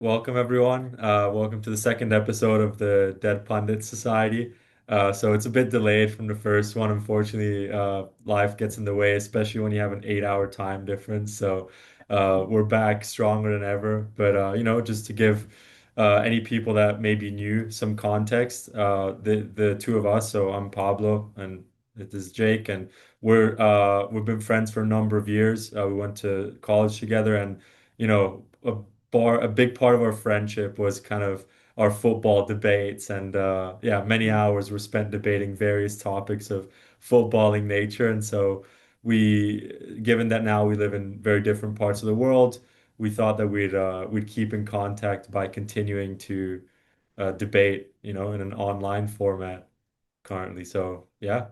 Welcome, everyone. Welcome to the second episode of the Dead Pundits Society. So it's a bit delayed from the first one. Unfortunately, life gets in the way, especially when you have an 8 hour time difference. So we're back stronger than ever. But just to give any people that may be new some context, the two of us. So I'm Pablo, and it is Jake, and we've been friends for a number of years. We went to college together, and a big part of our friendship was kind of our football debates, and yeah, many hours were spent debating various topics of footballing nature. And so given that now we live in very different parts of the world, we thought that we'd keep in contact by continuing to debate, in an online format currently. So yeah.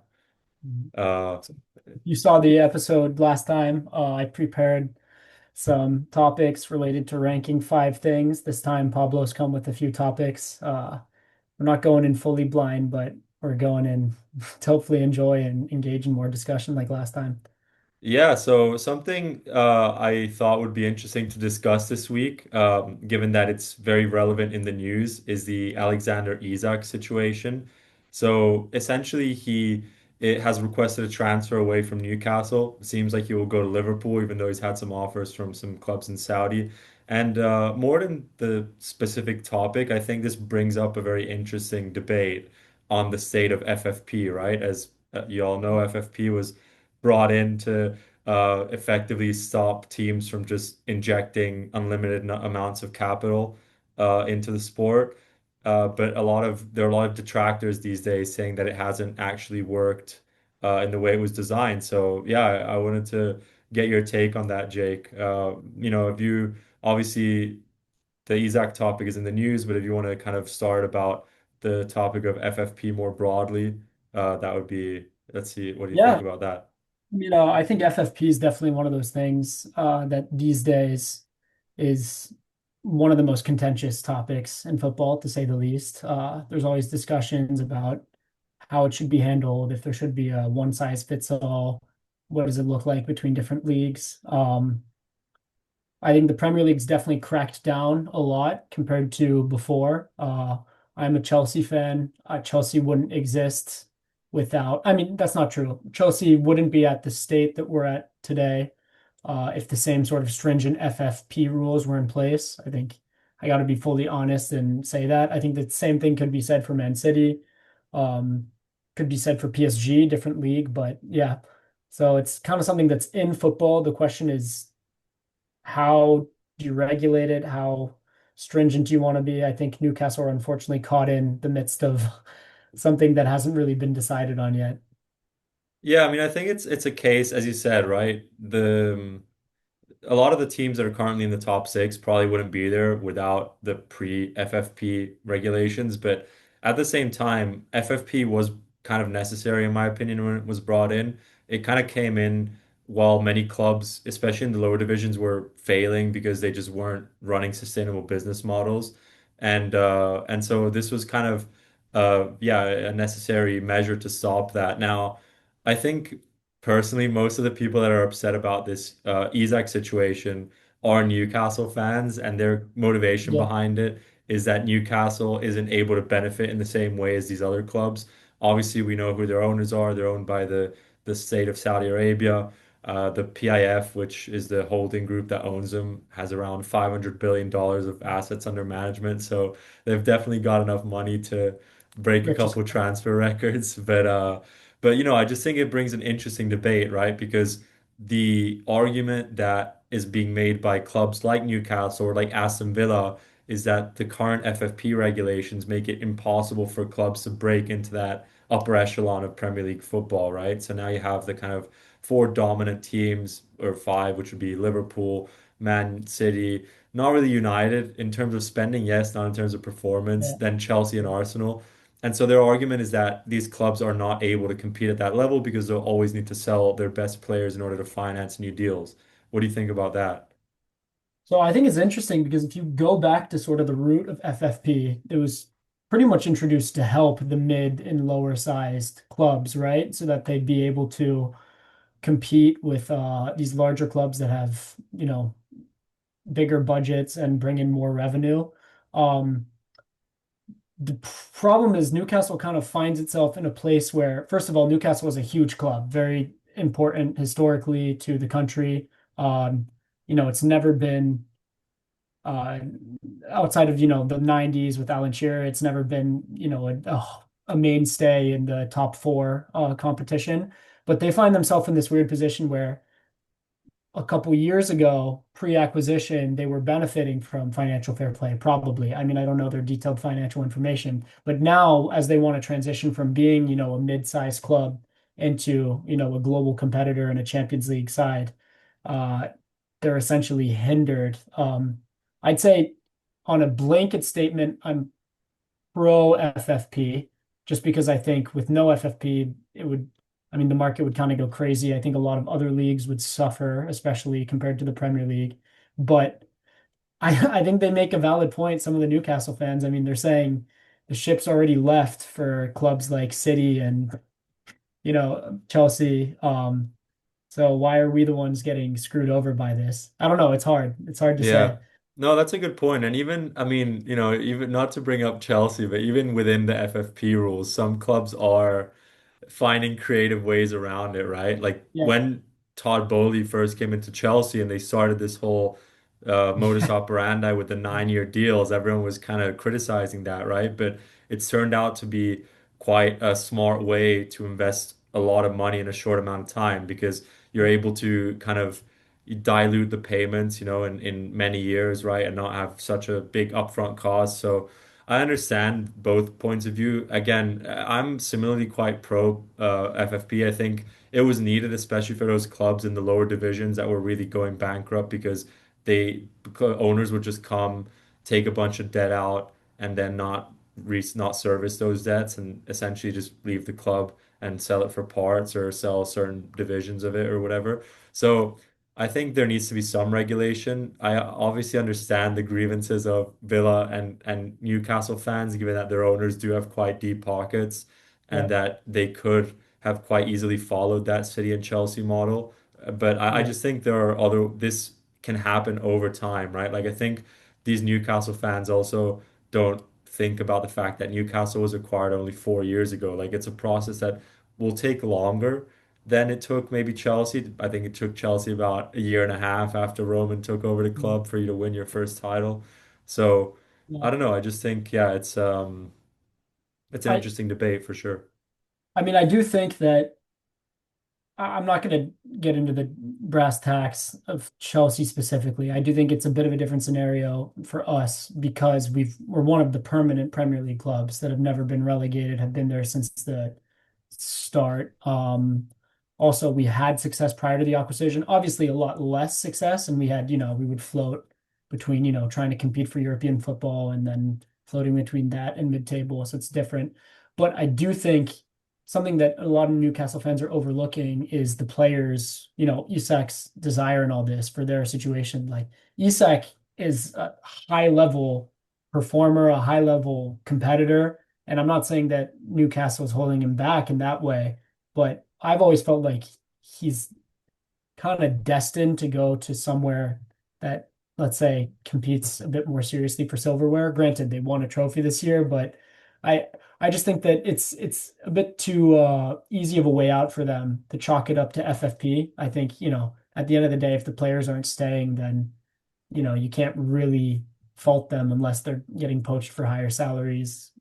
Mhm. uh So you saw the episode last time. I prepared some topics related to ranking five things. This time, Pablo's come with a few topics. We're not going in fully blind, but we're going in to hopefully enjoy and engage in more discussion like last time. Yeah, so something I thought would be interesting to discuss this week, given that it's very relevant in the news, is the Alexander Isak situation. So essentially, it has requested a transfer away from Newcastle. It seems like he will go to Liverpool, even though he's had some offers from some clubs in Saudi. And more than the specific topic, I think this brings up a very interesting debate on the state of FFP, right? As you all know, FFP was brought in to effectively stop teams from just injecting unlimited amounts of capital into the sport. But there are a lot of detractors these days saying that it hasn't actually worked in the way it was designed. So yeah, I wanted to get your take on that, Jake. If you obviously the Isaac topic is in the news, but if you want to kind of start about the topic of FFP more broadly, that would be, let's see, what do you think Yeah, about that? I think FFP is definitely one of those things that these days is one of the most contentious topics in football, to say the least. There's always discussions about how it should be handled, if there should be a one size fits all, what does it look like between different leagues? I think the Premier League's definitely cracked down a lot compared to before. I'm a Chelsea fan. Chelsea wouldn't exist without, I mean, that's not true. Chelsea wouldn't be at the state that we're at today if the same sort of stringent FFP rules were in place. I think I got to be fully honest and say that. I think the same thing could be said for Man City, um, could be said for PSG, different league, but yeah. So it's kind of something that's in football. The question is, how do you regulate it? How stringent do you want to be? I think Newcastle are unfortunately caught in the midst of something that hasn't really been decided on yet. Yeah, I mean, I think it's a case, as you said, right? The A lot of the teams that are currently in the top six probably wouldn't be there without the pre-FFP regulations. But at the same time, FFP was kind of necessary, in my opinion, when it was brought in. It kind of came in while many clubs, especially in the lower divisions, were failing because they just weren't running sustainable business models. And so this was kind of yeah, a necessary measure to stop that. Now, I think personally, most of the people that are upset about this Isak situation are Newcastle fans, and their motivation Yeah, behind it is that Newcastle isn't able to benefit in the same way as these other clubs. Obviously, we know who their owners are. They're owned by the state of Saudi Arabia. The PIF, which is the holding group that owns them, has around $500 billion of assets under management. So they've definitely got enough money to break a richest. couple transfer records. But I just think it brings an interesting debate, right? Because the argument that is being made by clubs like Newcastle or like Aston Villa is that the current FFP regulations make it impossible for clubs to break into that upper echelon of Premier League football, right? So now you have the kind of four dominant teams, or five, which would be Liverpool, Man City, not really United in terms of spending, yes, not in terms of performance, Yeah. then Chelsea and Arsenal. And so their argument is that these clubs are not able to compete at that level because they'll always need to sell their best players in order to finance new deals. What do you think about that? So I think it's interesting because if you go back to sort of the root of FFP, it was pretty much introduced to help the mid and lower sized clubs, right? So that they'd be able to compete with these larger clubs that have, bigger budgets and bring in more revenue. Um, the problem is Newcastle kind of finds itself in a place where, first of all, Newcastle is a huge club, very important historically to the country. Um, it's never been uh, outside of, the 90s with Alan Shearer, it's never been, a mainstay in the top four competition. But they find themselves in this weird position where a couple years ago, pre-acquisition, they were benefiting from financial fair play, probably. I mean, I don't know their detailed financial information, but now as they want to transition from being, a mid-sized club into, a global competitor and a Champions League side, uh, they're essentially hindered. I'd say on a blanket statement, I'm pro FFP, just because I think with no FFP, I mean, the market would kind of go crazy. I think a lot of other leagues would suffer, especially compared to the Premier League. But I think they make a valid point, some of the Newcastle fans. I mean, they're saying the ship's already left for clubs like City and, Chelsea. So why are we the ones getting screwed over by this? I don't know. It's hard. It's hard to Yeah. say. No, that's a good point. And even, I mean, even not to bring up Chelsea, but even within the FFP rules, some clubs are finding creative ways around it, right? Like Yeah. when Todd Bowley first came into Chelsea and they started this whole modus operandi with the 9-year deals, everyone was kind of criticizing that, right? But it's turned out to be quite a smart way to invest a lot of money in a short amount of time because you're able to kind of dilute the payments, in many years, right? And not have such a big upfront cost. So I understand both points of view. Again, I'm similarly quite pro FFP. I think it was needed, especially for those clubs in the lower divisions that were really going bankrupt because owners would just come, take a bunch of debt out, and then not service those debts, and essentially just leave the club and sell it for parts or sell certain divisions of it or whatever. So I think there needs to be some regulation. I obviously understand the grievances of Villa and Newcastle fans, given that their owners do have quite deep pockets and Yeah. that they could have quite easily followed that City and Chelsea model. But I Yeah. just think this can happen over time, right? Like I think these Newcastle fans also don't think about the fact that Newcastle was acquired only 4 years ago. Like it's a process that will take longer than it took maybe Chelsea. I think it took Chelsea about a year and a half after Roman took over the Mhm. club for you to win your first title. So I Yeah. don't know. I just think, yeah, it's an I interesting debate for sure. I mean, I do think that I'm not going to get into the brass tacks of Chelsea specifically. I do think it's a bit of a different scenario for us because we're one of the permanent Premier League clubs that have never been relegated, have been there since the start. Also, we had success prior to the acquisition, obviously a lot less success, and we had, we would float between, trying to compete for European football and then floating between that and mid-table. So it's different. But I do think something that a lot of Newcastle fans are overlooking is the players, Isak's desire and all this for their situation. Like Isak is a high level performer, a high level competitor. And I'm not saying that Newcastle is holding him back in that way, but I've always felt like he's kind of destined to go to somewhere that, let's say, competes a bit more seriously for silverware. Granted, they won a trophy this year, but I I just think that it's a bit too easy of a way out for them to chalk it up to FFP. I think, at the end of the day, if the players aren't staying, then, you can't really fault them unless they're getting poached for higher salaries.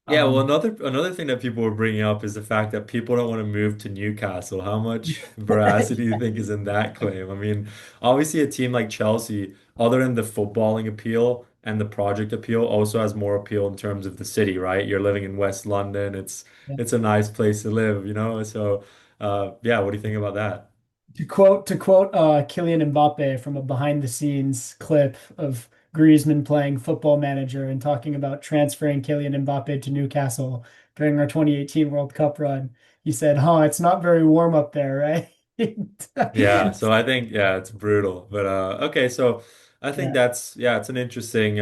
Yeah, well, Um, another thing that people were bringing up is the fact that people don't want to move to Newcastle. How much veracity do you think is in that claim? I mean, obviously a team like Chelsea, other than the footballing appeal and the project appeal, also has more appeal in terms of the city, right? You're living in West London. It's a nice place to live, you know? So, yeah, what do you think about that? To quote Kylian Mbappe from a behind the scenes clip of Griezmann playing Football Manager and talking about transferring Kylian Mbappe to Newcastle during our 2018 World Cup run. He said, "Huh, it's not very warm up there, right?" Yeah, so I think yeah, it's brutal. But okay, so I think Yeah, that's yeah, it's an interesting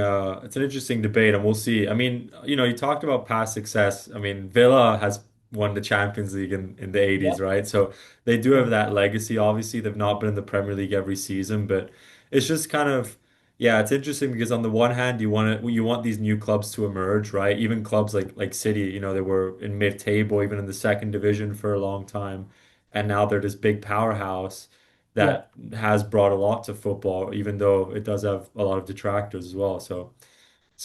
debate and we'll see. I mean, you talked about past success. I mean, Villa has won the Champions League in the 80s, yeah, right? So they do yeah, have that legacy. Obviously, they've not been in the Premier League every season, but it's just kind of Yeah, it's interesting because on the one hand, you want these new clubs to emerge, right? Even clubs like City, they were in mid-table, even in the second division for a long time, and now they're this big powerhouse Yeah, that has brought a lot to football, even though it does have a lot of detractors as well. So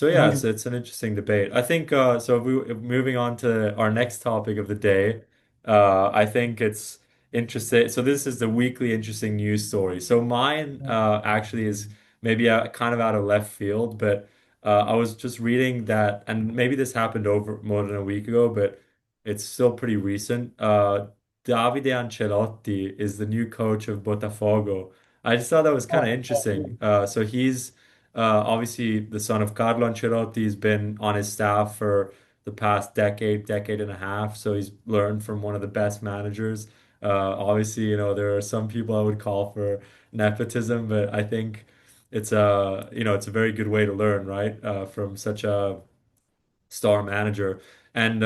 yeah, 100. it's an interesting debate. I think if moving on to our next topic of the day, I think it's interesting. So this is the weekly interesting news story. So mine actually is maybe kind of out of left field, but I was just reading that, and maybe this happened over more than a week ago, but it's still pretty recent. Davide Ancelotti is the new coach of Botafogo. I just thought that was kind of Oh, interesting. So he's obviously, the son of Carlo Ancelotti has been on his staff for the past decade and a half. So he's learned from one of the best managers. Obviously, there are some people I would call for nepotism, but I think it's a very good way to learn, right? From such a star manager. And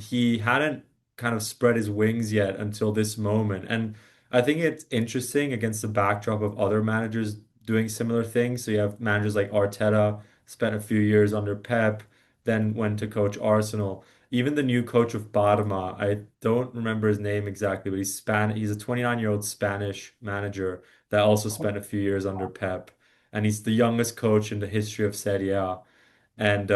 he hadn't kind of spread his wings yet until this moment. And I think it's interesting against the backdrop of other managers doing similar things. So you have managers like Arteta, spent a few years under Pep, then went to coach Arsenal. Even the new coach of Parma, I don't remember his name exactly, but he's a 29-year-old Spanish manager that also spent a few years under Pep. And he's the youngest coach in the history of Serie A. And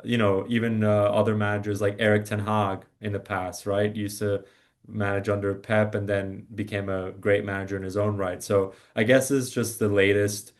even other managers like Eric Ten Hag in the past, right? Used to manage under Pep and then became a great manager in his own right. So I guess it's just the latest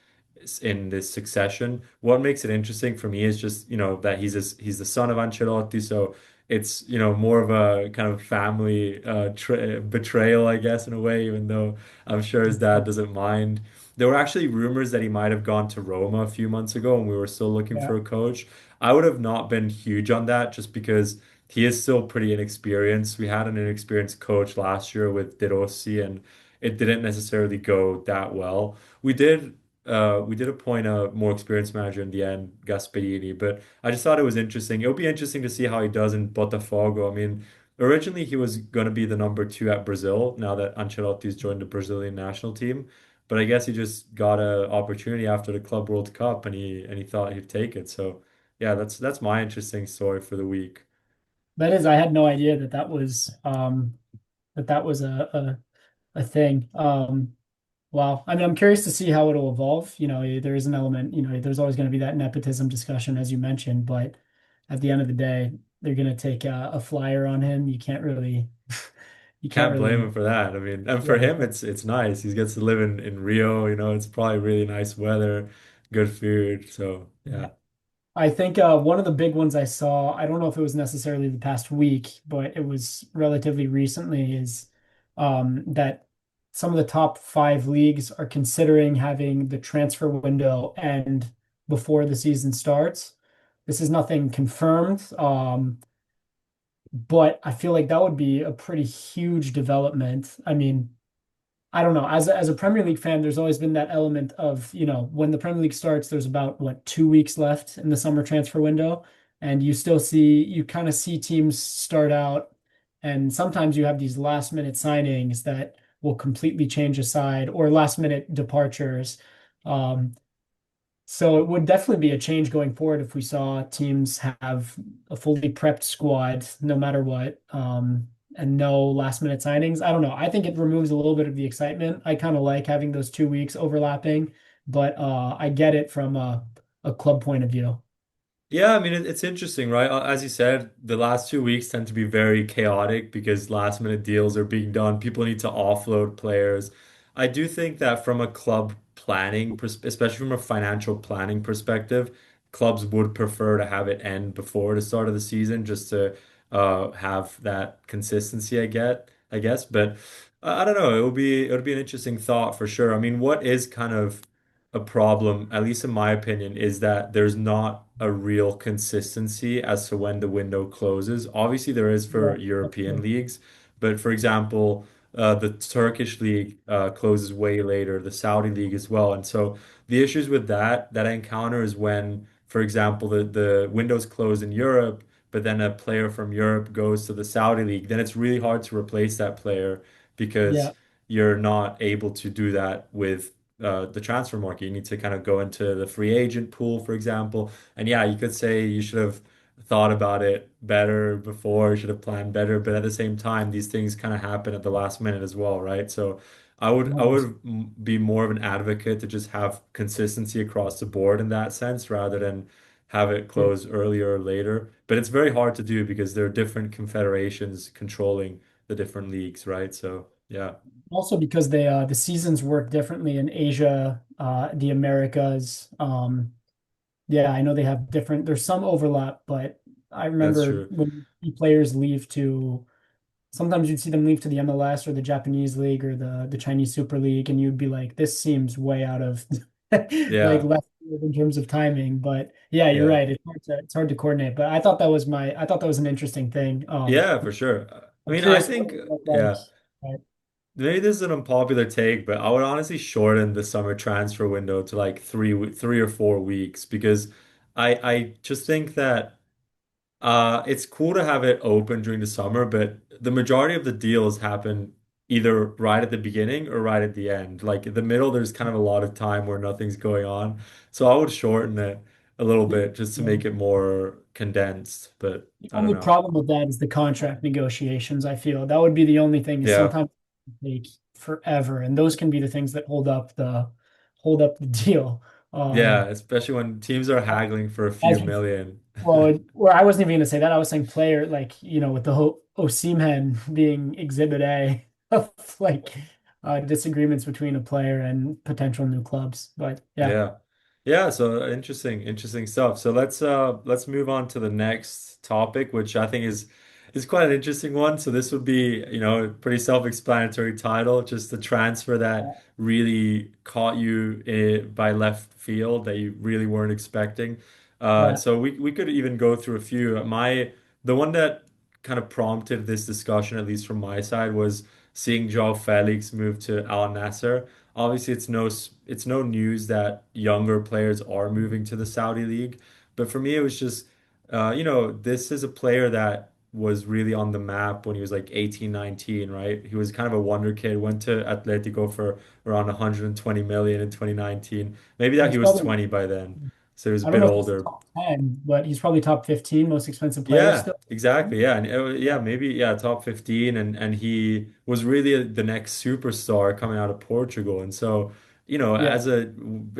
in this succession. What makes it interesting for me is just, that he's the son of Ancelotti, so it's, more of a kind of family betrayal, I guess, in a way, even though I'm sure his dad doesn't mind. There were actually rumors that he might have gone to Roma a few months ago and we were still looking yeah. for a coach. I would have not been huge on that just because he is still pretty inexperienced. We had an inexperienced coach last year with De Rossi and it didn't necessarily go that well. We did appoint a more experienced manager in the end, Gasperini, but I just thought it was interesting. It'll be interesting to see how he does in Botafogo. I mean, originally he was going to be the number two at Brazil, now that Ancelotti's joined the Brazilian national team. But I guess he just got an opportunity after the Club World Cup and he thought he'd take it. So yeah, that's my interesting story for the week. That is, I had no idea that that was a thing. Wow. I mean, I'm curious to see how it'll evolve. There is an element, there's always going to be that nepotism discussion, as you mentioned, but at the end of the day, they're going to take a flyer on him. You can't Can't blame really, him for that. I mean, and for yeah. him, it's nice. He gets to live in Rio. It's probably really nice weather, good food. So Yeah. yeah, I think one of the big ones I saw, I don't know if it was necessarily the past week, but it was relatively recently, is that some of the top five leagues are considering having the transfer window end before the season starts. This is nothing confirmed, but I feel like that would be a pretty huge development. I mean, I don't know. As a Premier League fan, there's always been that element of, when the Premier League starts, there's about what 2 weeks left in the summer transfer window, and you kind of see teams start out, and sometimes you have these last minute signings that will completely change a side or last minute departures. Um, so it would definitely be a change going forward if we saw teams have a fully prepped squad, no matter what, and no last minute signings. I don't know. I think it removes a little bit of the excitement. I kind of like having those 2 weeks overlapping, but I get it from a club point of view. yeah. I mean, it's interesting, right? As you said, the last 2 weeks tend to be very chaotic because last minute deals are being done. People need to offload players. I do think that from a club planning, especially from a financial planning perspective, clubs would prefer to have it end before the start of the season just to have that consistency, I guess. But I don't know. It would be an interesting thought for sure. I mean, what is kind of a problem, at least in my opinion, is that there's not a real consistency as to when the window closes. Obviously, there is Yeah, for that's European true. leagues, but for example, the Turkish league closes way later, the Saudi league as well. And so the issues with that I encounter is when, for example, the windows close in Europe, but then a player from Europe goes to the Saudi league, then it's really hard to replace that player because Yeah, you're not able to do that with the transfer market. You need to kind of go into the free agent pool, for example. And yeah, you could say you should have thought about it better before, should have planned better, but at the same time, these things kind of happen at the last minute as well, right? So I would be more of an advocate to just have consistency across the board in that sense rather than have it Yeah. close earlier or later. But it's very hard to do because there are different confederations controlling the different leagues, right? So yeah, Also because the seasons work differently in Asia, the Americas. Yeah, I know they have different, there's some overlap, but I that's remember true. when players leave to, sometimes you'd see them leave to the MLS or the Japanese league or the Chinese Super League, and you'd be like, this seems way out of like Yeah, left field in terms of timing. But yeah, you're yeah. right. It's hard to coordinate. But I thought that was an interesting thing. Yeah, for sure. I I'm mean, I curious what think, it looked like. yeah, maybe this is an unpopular take, but I would honestly shorten the summer transfer window to like 3 or 4 weeks because I just think that it's cool to have it open during the summer, but the majority of the deals happen either right at the beginning or right at the end. Like in the middle, there's kind of a lot of time where nothing's going on. So I would shorten it a little The, bit just to yeah. make it more condensed, but The I don't only know. problem with that is the contract negotiations, I feel. That would be the only thing is Yeah. sometimes it take forever. And those can be the things that hold up the deal. Yeah, Um, especially when teams are haggling for a few as million. well, I wasn't even gonna say that. I was saying player, like, with the whole Osimhen being exhibit A of like disagreements between a player and potential new clubs. But yeah. Yeah. Yeah, so interesting stuff. So let's move on to the next topic, which I think is quite an interesting one. So this would be, a pretty self-explanatory title, just a transfer that really caught you by left field that you really weren't expecting. Yeah. So we could even go through a few. The one that kind of prompted this discussion, at least from my side, was seeing João Felix move to Al Nassr. Obviously, it's no news that younger players are moving to the Saudi league, but for me, it was just, this is a player that was really on the map when he was like 18, 19, right? He was kind of a wonder kid, went to Atletico for around 120 million in 2019. Maybe that He's he was probably 20 by then, so he was a I don't bit know if he's older. top 10, but he's probably top 15 most expensive player Yeah, still. exactly. Yeah, and yeah, maybe yeah, top 15, and he was really the next superstar coming out of Portugal. And so, Yeah. as I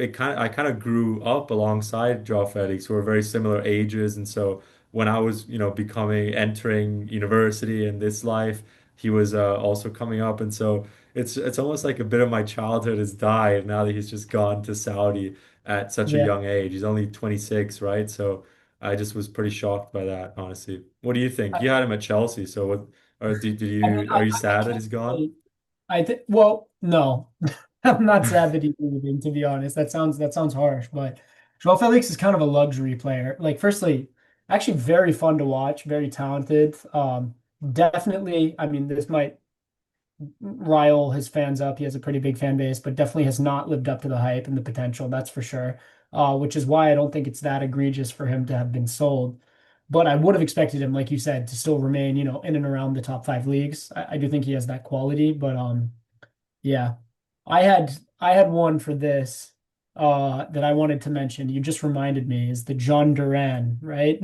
kind of grew up alongside João Felix, who were very similar ages, and so when I was, entering university and this life, he was also coming up, and so it's almost like a bit of my childhood has died now that he's just gone to Saudi at such a Yeah. young age. He's only 26, right? So. I just was pretty shocked by that, honestly. What do you think? I, You had him at Chelsea, so what? Or did I mean, you? Are you I sad that can't he's gone? say. I think. Well, no, I'm not sad that he's leaving. To be honest, that sounds harsh, but Joao Felix is kind of a luxury player. Like, firstly, actually very fun to watch, very talented. Definitely. I mean, this might rile his fans up. He has a pretty big fan base, but definitely has not lived up to the hype and the potential. That's for sure. Which is why I don't think it's that egregious for him to have been sold. But I would have expected him, like you said, to still remain, in and around the top five leagues. I do think he has that quality, but yeah. I had one for this that I wanted to mention. You just reminded me is the John Duran, right?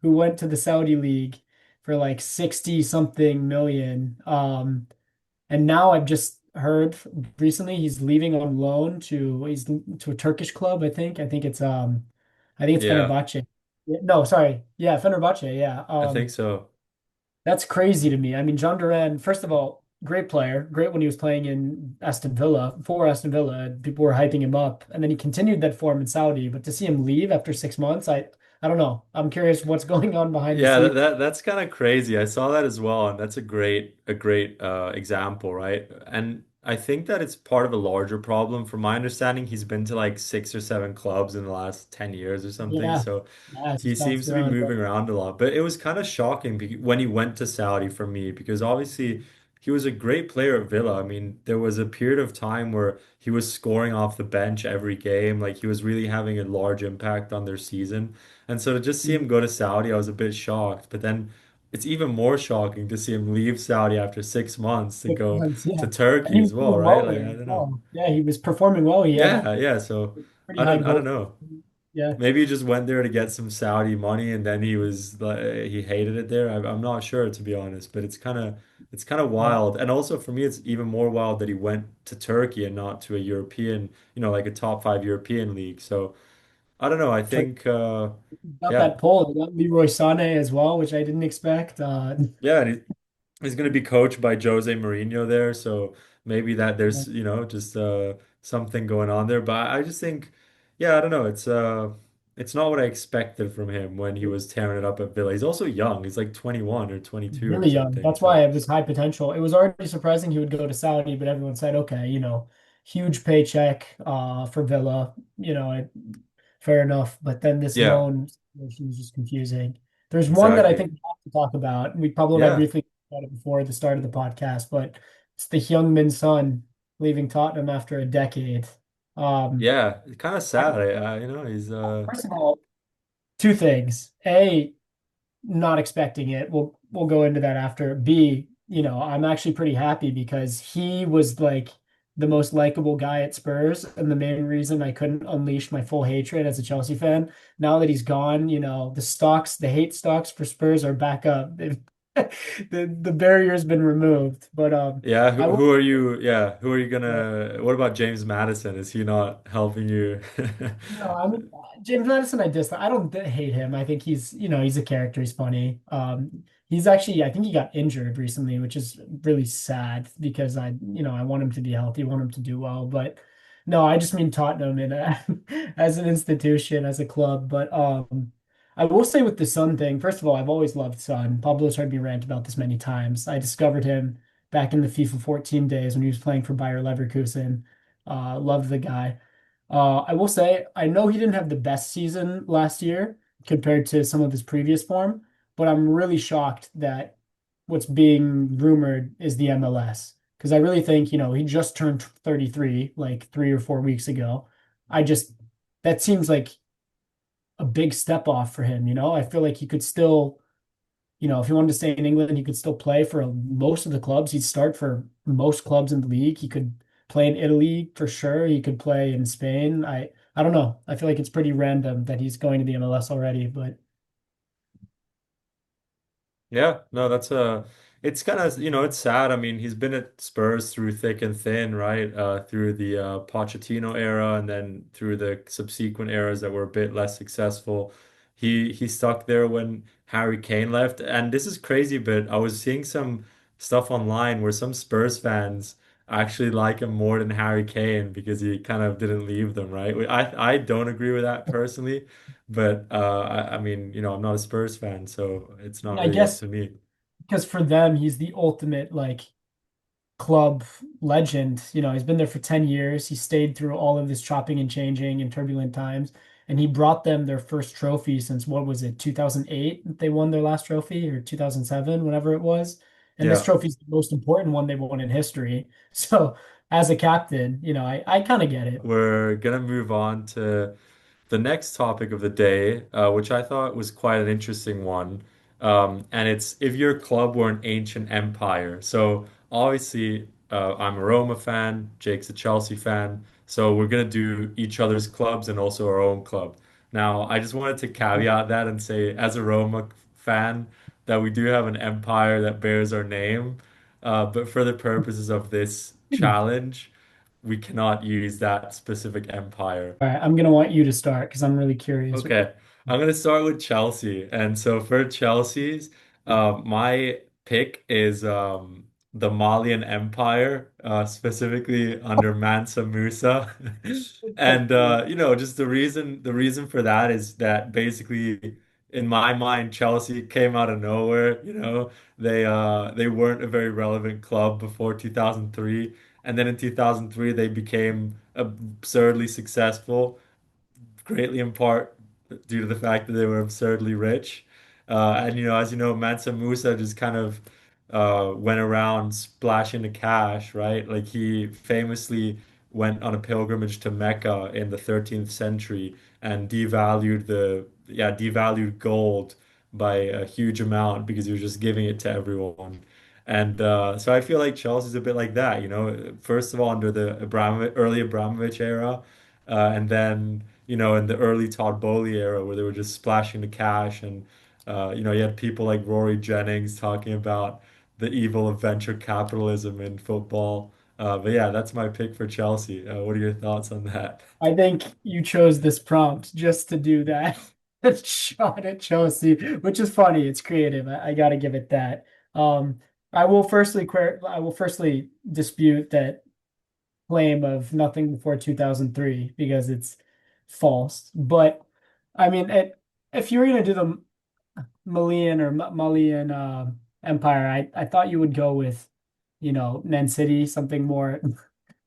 Who went to the Saudi League for like 60 something million. And now I've just heard recently he's leaving on loan to a Turkish club, I think. I think it's Yeah, Fenerbahce. No, sorry. Yeah, Fenerbahce, yeah. I think so. That's crazy to me. I mean, John Duran, first of all, great player, great when he was playing in Aston Villa, for Aston Villa. People were hyping him up, and then he continued that form in Saudi. But to see him leave after 6 months, I don't know. I'm curious what's going on behind the Yeah, scenes. that's kind of crazy. I saw that as well, and that's a great example, right? And I think that it's part of a larger problem. From my understanding, he's been to like 6 or 7 clubs in the last 10 years or something. Yeah, So yeah, it's he just seems bounced to be around a bit. moving around a lot. But it was kind of shocking when he went to Saudi for me because obviously he was a great player at Villa. I mean, there was a period of time where he was scoring off the bench every game. Like he was really having a large impact on their season. And so to just see him go to Saudi, I was a bit shocked. But then it's even more shocking to see him leave Saudi after 6 months to 6 go months, yeah. to And he Turkey was as well, doing right? well Like there I as don't know. well. Yeah, he was performing well. He had Yeah, yeah. So pretty high I don't goals. know. Yeah. Maybe he just went there to get some Saudi money and then he was like he hated it there. I'm not sure to be honest, but it's kind of Yeah. wild. And also for me, it's even more wild that he went to Turkey and not to a European, like a top five European league. So I don't know. I think Got yeah, that pull. Got Leroy Sané as well, which I didn't expect. yeah. And he's going to be coached by Jose Mourinho there, so maybe that there's just something going on there. But I just think, yeah, I don't know. It's not what I expected from him when he was tearing it up at Villa. He's also young. He's like 21 or 22 or Really young. something. That's So why it was high potential. It was already surprising he would go to Saudi, but everyone said, okay, huge paycheck for Villa, fair enough. But then this yeah, loan situation was just confusing. There's one that I exactly. think we have to talk about. We Pablo and I Yeah, briefly talked about it before the start of the podcast, but it's the Heung-min Son leaving Tottenham after a decade. Um, yeah. It's kind of I, sad. He's first of all, two things. A, not expecting it. We'll go into that after. B, I'm actually pretty happy because he was like the most likable guy at Spurs and the main reason I couldn't unleash my full hatred as a Chelsea fan. Now that he's gone, the hate stocks for Spurs are back up. The barrier's been removed. But yeah. I will Who are you? Yeah, who are you say, gonna? What about James Madison? Is he not helping you? no, I mean James Madison. I dislike. I don't hate him. I think he's a character. He's funny. He's actually, I think he got injured recently, which is really sad because I want him to be healthy, want him to do well. But no, I just mean Tottenham and as an institution, as a club. But I will say with the Sun thing, first of all, I've always loved Sun. Pablo's heard me rant about this many times. I discovered him back in the FIFA 14 days when he was playing for Bayer Leverkusen. Loved the guy. I will say, I know he didn't have the best season last year compared to some of his previous form, but I'm really shocked that what's being rumored is the MLS. Because I really think, he just turned 33 like 3 or 4 weeks ago. I just, that seems like a big step off for him, I feel like he could still, if he wanted to stay in England, he could still play for most of the clubs. He'd start for most clubs in the league. He could play in Italy for sure. He could play in Spain. I don't know. I feel like it's pretty random that he's going to the MLS already, but Yeah, no, it's kind of, it's sad. I mean, he's been at Spurs through thick and thin, right? Through the Pochettino era and then through the subsequent eras that were a bit less successful. He stuck there when Harry Kane left. And this is crazy, but I was seeing some stuff online where some Spurs fans actually like him more than Harry Kane because he kind of didn't leave them, right? I don't agree with that personally. But I mean, I'm not a Spurs fan, so it's not I really up guess to me. because for them, he's the ultimate like club legend. He's been there for 10 years. He stayed through all of this chopping and changing and turbulent times. And he brought them their first trophy since what was it, 2008? They won their last trophy or 2007, whenever it was. And this Yeah. trophy is the most important one they've won in history. So as a captain, I kind of get it. We're gonna move on to the next topic of the day, which I thought was quite an interesting one. And it's if your club were an ancient empire. So obviously, I'm a Roma fan, Jake's a Chelsea fan. So we're gonna do each other's clubs and also our own club. Now, I just wanted to caveat that and say, as a Roma fan, that we do have an empire that bears our name. But for the purposes of this challenge, we cannot use that specific empire. All right, I'm gonna want you to start because I'm really curious. Okay, I'm gonna start with Chelsea, and so for Chelsea's, my pick is the Malian Empire, specifically under Mansa Musa, and just the reason for that is that basically, in my mind, Chelsea came out of nowhere. They weren't a very relevant club before 2003, and then in 2003 they became absurdly successful greatly in part due to the fact that they were absurdly rich. And as you know, Mansa Musa just kind of went around splashing the cash, right? Like he famously went on a pilgrimage to Mecca in the 13th century and devalued gold by a huge amount because he was just giving it to everyone. And so I feel like Chelsea's a bit like that, you know. First of all, under the early Abramovich era, and then in the early Todd Bowley era, where they were just splashing the cash, and you had people like Rory Jennings talking about the evil of venture capitalism in football. But yeah, that's my pick for Chelsea. What are your thoughts on that? I think you chose this prompt just to do that shot at Chelsea, which is funny. It's creative. I got to give it that. Um, I will firstly dispute that claim of nothing before 2003 because it's false. But I mean, if you were going to do the Malian Empire, I thought you would go with, Man City, something more,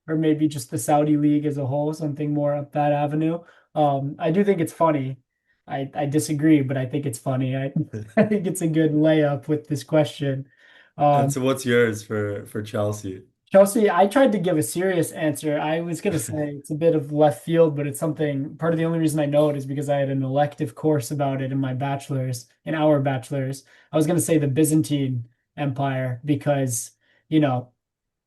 or maybe just the Saudi League as a whole, something more up that avenue. I do think it's funny. I disagree, but I think it's funny. I think it's a good layup with this question. And Um, so, what's yours for Chelsea? Chelsea, I tried to give a serious answer. I was going to say it's a bit of left field, but it's something, part of the only reason I know it is because I had an elective course about it in my bachelor's, in our bachelor's. I was going to say the Byzantine Empire because, you know,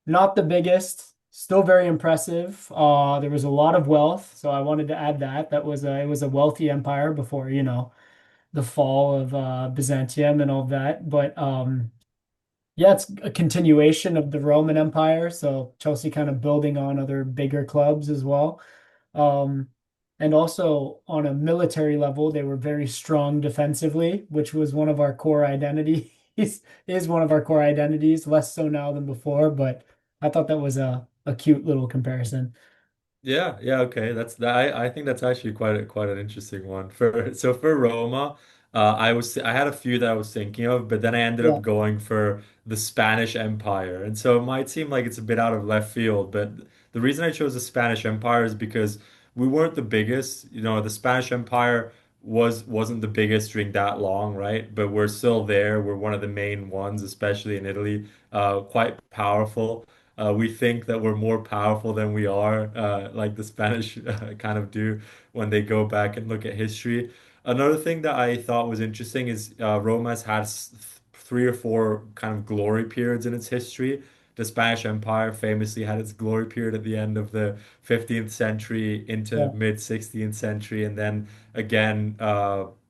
not the biggest, still very impressive. There was a lot of wealth, so I wanted to add that. It was a wealthy empire before, the fall of Byzantium and all of that. But yeah, it's a continuation of the Roman Empire. So Chelsea kind of building on other bigger clubs as well. Um, and also on a military level, they were very strong defensively, which was one of our core identities, is one of our core identities, less so now than before. But I thought that was a cute little comparison. Yeah, yeah, okay. That's that. I think that's actually quite an interesting one. For Roma, I had a few that I was thinking of, but then I ended Yeah, up going for the Spanish Empire. And so it might seem like it's a bit out of left field, but the reason I chose the Spanish Empire is because we weren't the biggest. You know, the Spanish Empire wasn't the biggest during that long, right? But we're still there. We're one of the main ones, especially in Italy. Quite powerful. We think that we're more powerful than we are, like the Spanish kind of do when they go back and look at history. Another thing that I thought was interesting is Roma's had three or four kind of glory periods in its history. The Spanish Empire famously had its glory period at the end of the 15th century into yeah. mid 16th century, and then again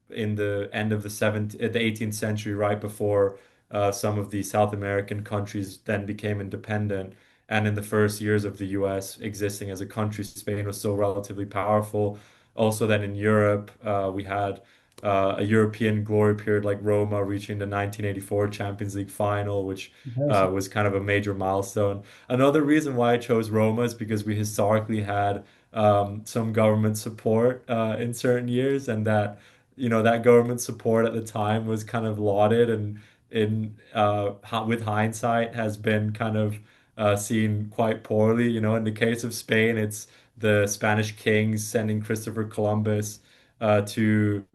in the end of the 18th century, right before some of the South American countries then became independent. And in the first years of the US existing as a country, Spain was still relatively powerful. Also, then in Europe, we had a European glory period like Roma reaching the 1984 Champions League final, which Comparison. was kind of a major milestone. Another reason why I chose Roma is because we historically had some government support in certain years, and that government support at the time was kind of lauded and with hindsight has been kind of seen quite poorly. You know, in the case of Spain, it's the Spanish kings sending Christopher Columbus to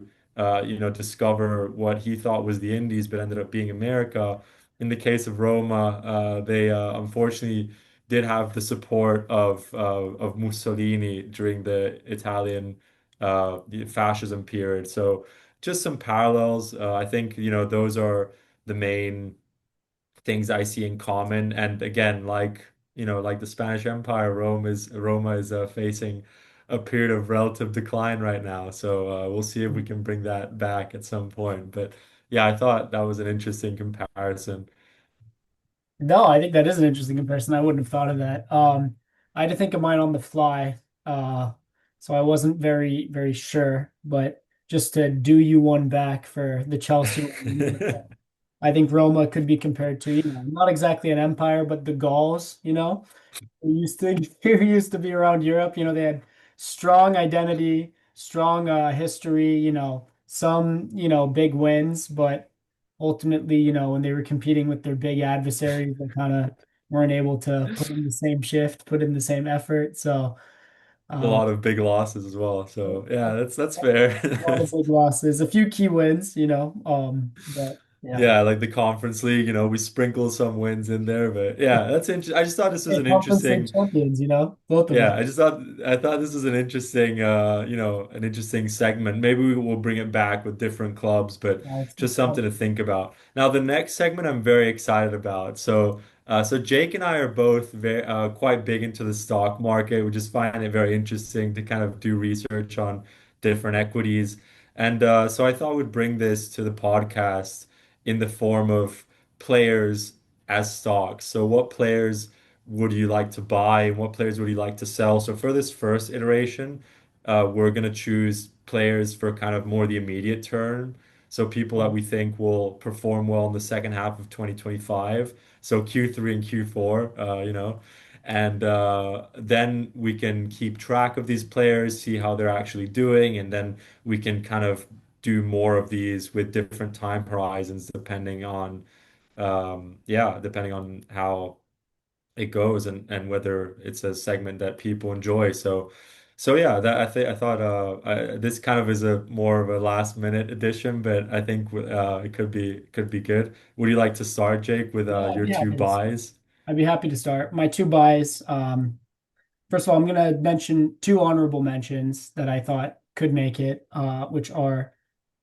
discover what he thought was the Indies, but ended up being America. In the case of Roma, they unfortunately did have the support of Mussolini during the Italian the fascism period. So just some parallels. I think, those are the main things I see in common. And again, like the Spanish Empire, Roma is facing a period of relative decline right now. So we'll see if we can bring that back at some point. But yeah, I thought that was an interesting comparison. No, I think that is an interesting comparison. I wouldn't have thought of that. I had to think of mine on the fly, so I wasn't very sure. But just to do you one back for the Chelsea one, I think Roma could be compared to, not exactly an empire, but the Gauls, who used to who used to be around Europe. They had strong identity, strong history, some, big wins, but ultimately, when they were competing with their big adversaries, they kind of weren't able to put in the same shift, put in the same effort. So, A um, lot of big losses as well. a So yeah, that's fair. lot of big losses, a few key wins, but Yeah. Yeah, like the Conference League, we sprinkle some wins in there, but yeah, that's interesting. I just thought this was Hey, an Conference League interesting. champions, both of Yeah, them. I thought this was an interesting an interesting segment. Maybe we will bring it back with different clubs, but It's just something fun. to think about. Now, the next segment I'm very excited about. So Jake and I are both very quite big into the stock market. We just find it very interesting to kind of do research on different equities. And so I thought we'd bring this to the podcast in the form of players as stocks. So what players would you like to buy and what players would you like to sell? So for this first iteration, we're going to choose players for kind of more the immediate term. So people that Yeah. we think will perform well in the second half of 2025. So Q3 and Q4, and then we can keep track of these players, see how they're actually doing, and then we can kind of do more of these with different time horizons depending on how it goes and whether it's a segment that people enjoy. So yeah, that I thought this kind of is a more of a last minute addition, but I think it could be good. Would you like to start, Jake, with Yeah, I'd your be two happy to start. buys? I'd be happy to start. My two buys. First of all, I'm going to mention two honorable mentions that I thought could make it, which are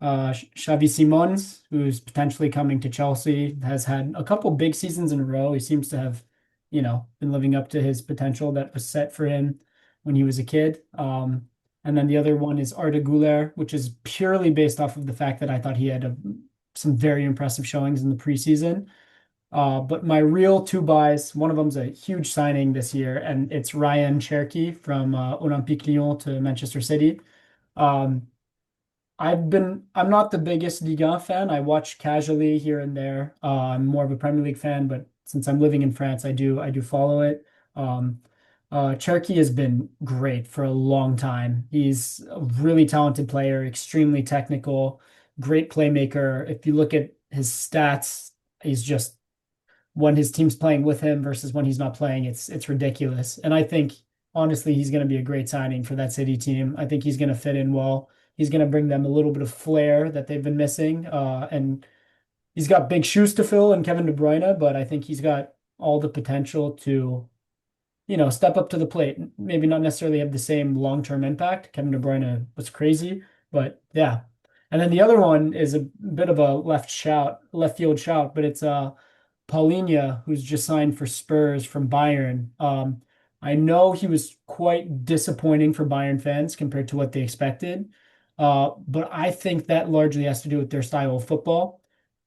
Xavi Simons, who's potentially coming to Chelsea, has had a couple big seasons in a row. He seems to have, been living up to his potential that was set for him when he was a kid. And then the other one is Arda Güler, which is purely based off of the fact that I thought he had some very impressive showings in the preseason. But my real two buys, one of them's a huge signing this year, and it's Ryan Cherki from Olympique Lyon to Manchester City. Um, I'm not the biggest Ligue 1 fan. I watch casually here and there. I'm more of a Premier League fan, but since I'm living in France, I do follow it. Um, Cherki has been great for a long time. He's a really talented player, extremely technical, great playmaker. If you look at his stats, he's just when his team's playing with him versus when he's not playing, it's ridiculous. And I think honestly, he's going to be a great signing for that City team. I think he's going to fit in well. He's going to bring them a little bit of flair that they've been missing. And he's got big shoes to fill in Kevin De Bruyne, but I think he's got all the potential to step up to the plate. Maybe not necessarily have the same long-term impact. Kevin De Bruyne was crazy, but yeah. And then the other one is a bit of a left field shout, but it's Paulinho, who's just signed for Spurs from Bayern. I know he was quite disappointing for Bayern fans compared to what they expected, but I think that largely has to do with their style of football.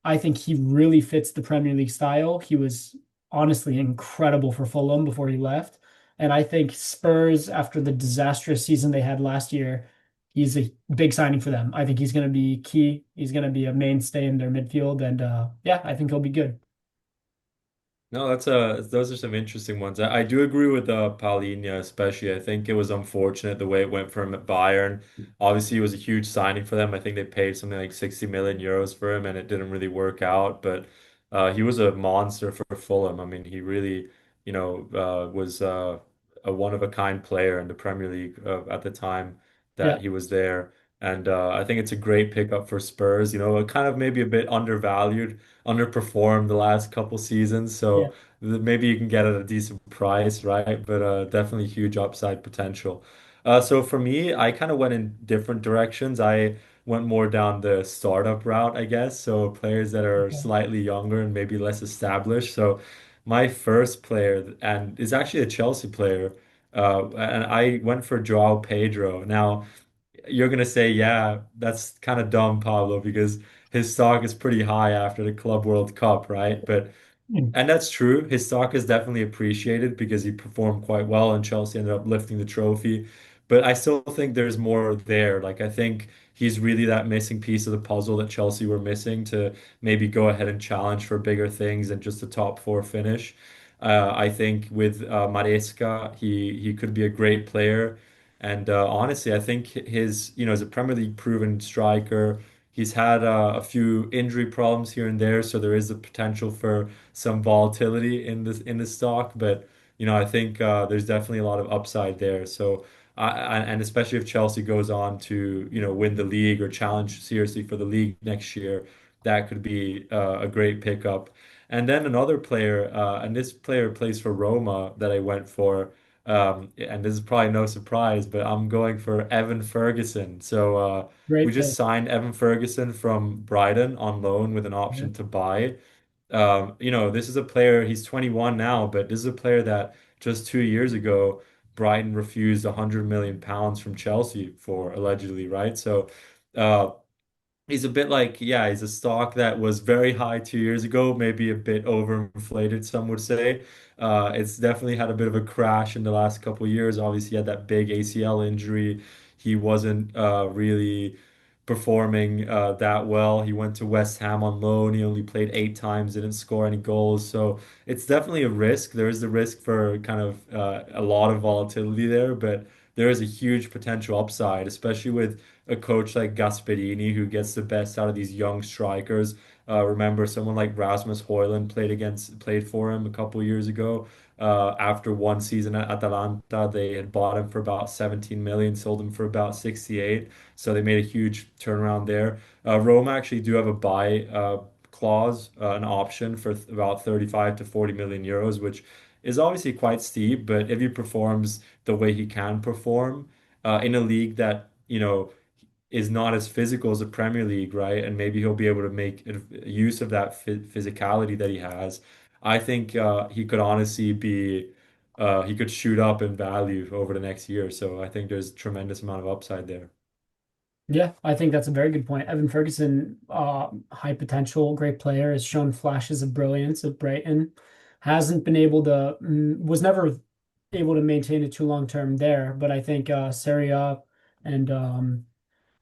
I think he really fits the Premier League style. He was honestly incredible for Fulham before he left. And I think Spurs, after the disastrous season they had last year, he's a big signing for them. I think he's going to be key. He's going to be a mainstay in their midfield. And yeah, I think he'll be good. No, those are some interesting ones. I do agree with Paulinho, especially. I think it was unfortunate the way it went for him at Bayern. Obviously, it was a huge signing for them. I think they paid something like 60 million euros for him, and it didn't really work out. But he was a monster for Fulham. I mean, he really, was a one of a kind player in the Premier League at the time Yeah, that he was there. And I think it's a great pickup for Spurs. Kind of maybe a bit undervalued, underperformed the last couple seasons. yeah. So maybe you can get at a decent price, right? But definitely huge upside potential. So for me, I kind of went in different directions. I went more down the startup route, I guess. So players that are Okay. slightly younger and maybe less established. So my first player and is actually a Chelsea player. And I went for Joao Pedro. Now, you're gonna say, yeah, that's kind of dumb, Pablo, because his stock is pretty high after the Club World Cup, right? Hmm. And that's true. His stock is definitely appreciated because he performed quite well and Chelsea ended up lifting the trophy. But I still think there's more there. Like I think he's really that missing piece of the puzzle that Chelsea were missing to maybe go ahead and challenge for bigger things than just a top four finish. I think with Maresca, he could be a great player. And honestly, I think as a Premier League proven striker, he's had a few injury problems here and there, so there is a potential for some volatility in the stock, but I think there's definitely a lot of upside there. So and especially if Chelsea goes on to win the league or challenge seriously for the league next year, that could be a great pickup. And then another player, and this player plays for Roma that I went for. And this is probably no surprise, but I'm going for Evan Ferguson. So we Great just pick. signed Evan Ferguson from Brighton on loan with an Yeah. option to buy. This is a player, he's 21 now, but this is a player that just 2 years ago, Brighton refused 100 million pounds from Chelsea for allegedly, right? So, uh, he's a bit like, yeah, he's a stock that was very high 2 years ago, maybe a bit overinflated, some would say. It's definitely had a bit of a crash in the last couple of years. Obviously, he had that big ACL injury. He wasn't really performing that well. He went to West Ham on loan. He only played 8 times, didn't score any goals. So it's definitely a risk. There is the risk for kind of a lot of volatility there, but there is a huge potential upside, especially with a coach like Gasperini who gets the best out of these young strikers. Remember, someone like Rasmus Højlund played for him a couple years ago. After one season at Atalanta, they had bought him for about 17 million, sold him for about 68. So they made a huge turnaround there. Roma actually do have a buy clause, an option for about 35 to 40 million euros, which is obviously quite steep. But if he performs the way he can perform in a league that, is not as physical as the Premier League, right? And maybe he'll be able to make use of that physicality that he has. I think he could honestly he could shoot up in value over the next year. So I think there's tremendous amount of upside there. Yeah, I think that's a very good point. Evan Ferguson, high potential, great player, has shown flashes of brilliance at Brighton. Hasn't been able to, was never able to maintain it too long term there. But I think Serie A and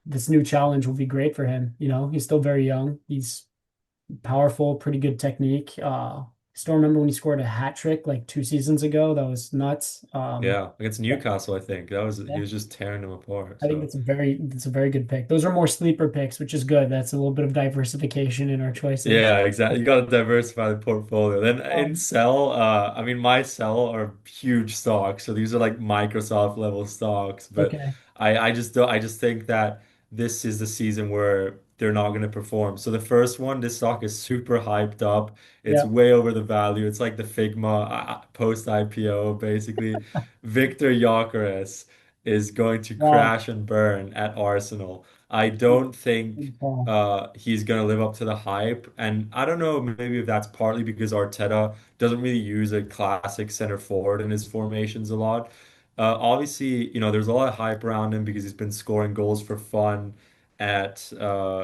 this new challenge will be great for him. You know, he's still very young. He's powerful, pretty good technique. Still remember when he scored a hat trick like 2 seasons ago. That was nuts. Yeah, against Yeah. Newcastle, I think that was he was just tearing them apart. I think So. that's a very good pick. Those are more sleeper picks, which is good. That's a little bit of diversification in our choices. Yeah, exactly. You got to diversify the portfolio. Then in Um, sell, I mean, my sell are huge stocks. So these are like Microsoft level stocks. But okay. I just don't, I just think that this is the season where they're not going to perform. So the first one, this stock is super hyped up. It's Yeah. way over the value. It's like the Figma post IPO, basically. Victor Gyökeres is going to Wow. crash and burn at Arsenal. I don't think Good call. he's going to live up to the hype. And I don't know, maybe if that's partly because Arteta doesn't really use a classic center forward in his formations a lot. Obviously, there's a lot of hype around him because he's been scoring goals for fun at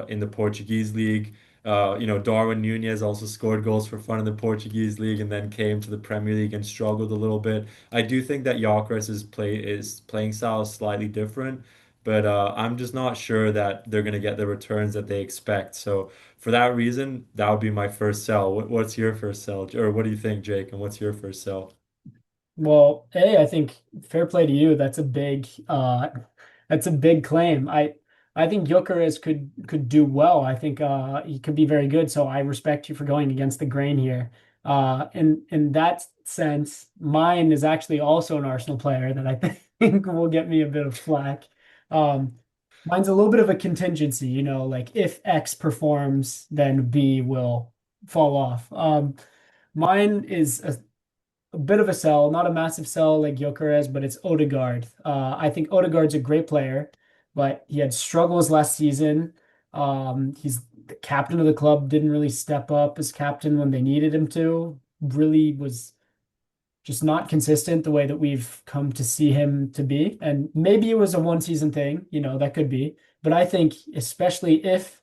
in the Portuguese league. Darwin Nunez also scored goals for fun in the Portuguese league and then came to the Premier League and struggled a little bit. I do think that Gyökeres' playing style is slightly different. But I'm just not sure that they're going to get the returns that they expect. So for that reason, that would be my first sell. What's your first sell? Or what do you think, Jake? And what's your first sell? Well, hey, I think fair play to you. That's a big claim. I think Gyökeres could do well. I think he could be very good. So I respect you for going against the grain here. In that sense, mine is actually also an Arsenal player that I think will get me a bit of flack. Um, Mine's a little bit of a contingency, like if X performs, then B will fall off. Mine is a bit of a sell, not a massive sell like Gyökeres, but it's Odegaard. I think Odegaard's a great player, but he had struggles last season. He's the captain of the club, didn't really step up as captain when they needed him to. Really was just not consistent the way that we've come to see him to be. And maybe it was a one season thing, that could be. But I think especially if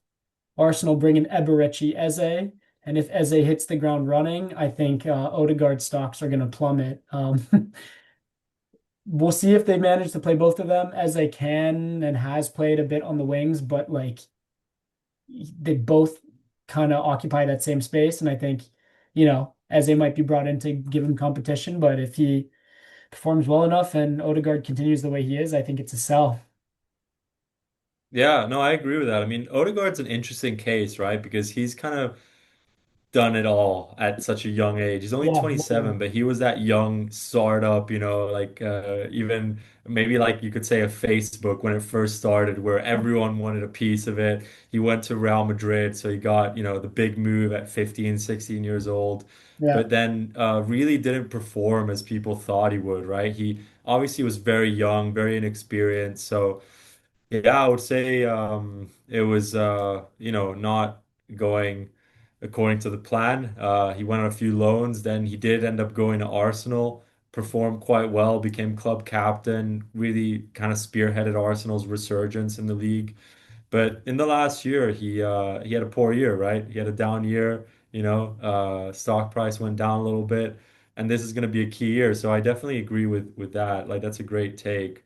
Arsenal bring in Eberechi Eze. And if Eze hits the ground running, I think Odegaard stocks are going to plummet. We'll see if they manage to play both of them. Eze can and has played a bit on the wings, but like they both kind of occupy that same space. And I think, Eze might be brought in to give him competition, but if he performs well enough and Odegaard continues the way he is, I think it's a sell. Yeah, no, I agree with that. I mean, Odegaard's an interesting case, right? Because he's kind of done it all at such a young age. He's only Yeah, 27, literally. but he was that young startup, like even maybe like you could say a Facebook when it first started, where everyone wanted a piece of it. He went to Real Madrid, so he got, the big move at 15, 16 years old, Yeah. but then really didn't perform as people thought he would, right? He obviously was very young, very inexperienced, so. Yeah, I would say it was not going according to the plan. He went on a few loans, then he did end up going to Arsenal, performed quite well, became club captain, really kind of spearheaded Arsenal's resurgence in the league. But in the last year, he had a poor year, right? He had a down year, stock price went down a little bit, and this is going to be a key year. So I definitely agree with that. Like that's a great take.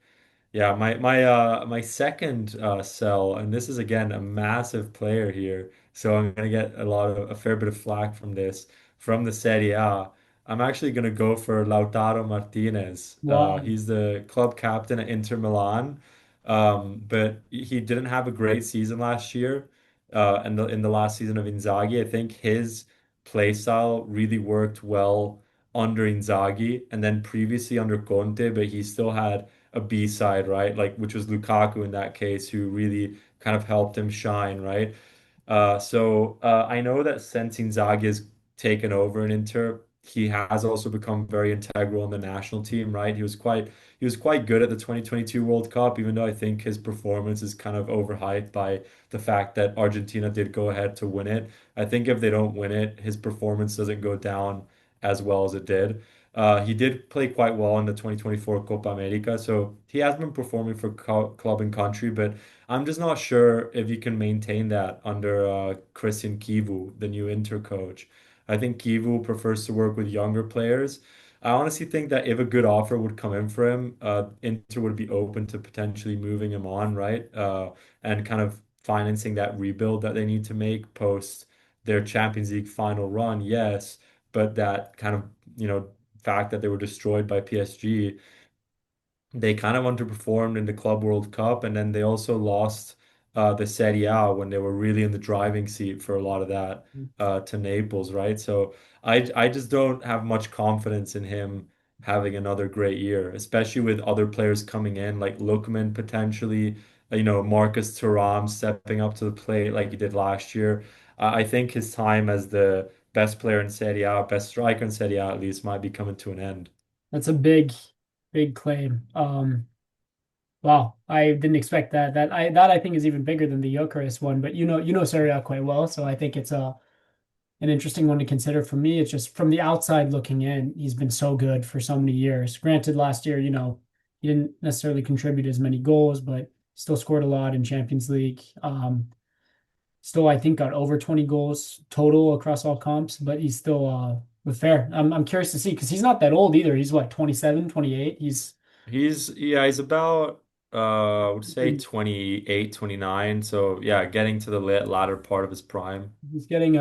Yeah, my second sell, and this is again a massive player here, so I'm gonna get a fair bit of flack from this from the Serie A. I'm actually gonna go for Lautaro Martinez. Wow. He's the club captain at Inter Milan, but he didn't have a great season last year. In the last season of Inzaghi, I think his play style really worked well under Inzaghi, and then previously under Conte, but he still had a B side, right? Like which was Lukaku in that case, who really kind of helped him shine, right? I know that since Inzaghi has taken over in Inter, he has also become very integral in the national team, right? He was quite good at the 2022 World Cup, even though I think his performance is kind of overhyped by the fact that Argentina did go ahead to win it. I think if they don't win it, his performance doesn't go down as well as it did. He did play quite well in the 2024 Copa America, so he has been performing for club and country, but I'm just not sure if he can maintain that under Christian Kivu, the new Inter coach. I think Kivu prefers to work with younger players. I honestly think that if a good offer would come in for him, Inter would be open to potentially moving him on, right? And kind of financing that rebuild that they need to make post their Champions League final run, yes, but that kind of, fact that they were destroyed by PSG, they kind of underperformed in the Club World Cup, and then they also lost the Serie A when they were really in the driving seat for a lot of that to Naples, right? So I just don't have much confidence in him having another great year, especially with other players coming in like Lookman potentially, Marcus Thuram stepping up to the plate like he did last year. I think his time as the best player in Serie A, best striker in Serie A at least, might be coming to an end. That's a big claim. Wow, I didn't expect that. That I think is even bigger than the Gyökeres one, but you know Serie A quite well, so I think it's an interesting one to consider for me. It's just from the outside looking in, he's been so good for so many years. Granted, last year, he didn't necessarily contribute as many goals, but still scored a lot in Champions League. Still, I think got over 20 goals total across all comps, but he's still with fair. I'm curious to see because he's not that old either. He's what, 27, 28. He's about I would say 28, 29. So yeah, getting to the latter part of his prime. He's getting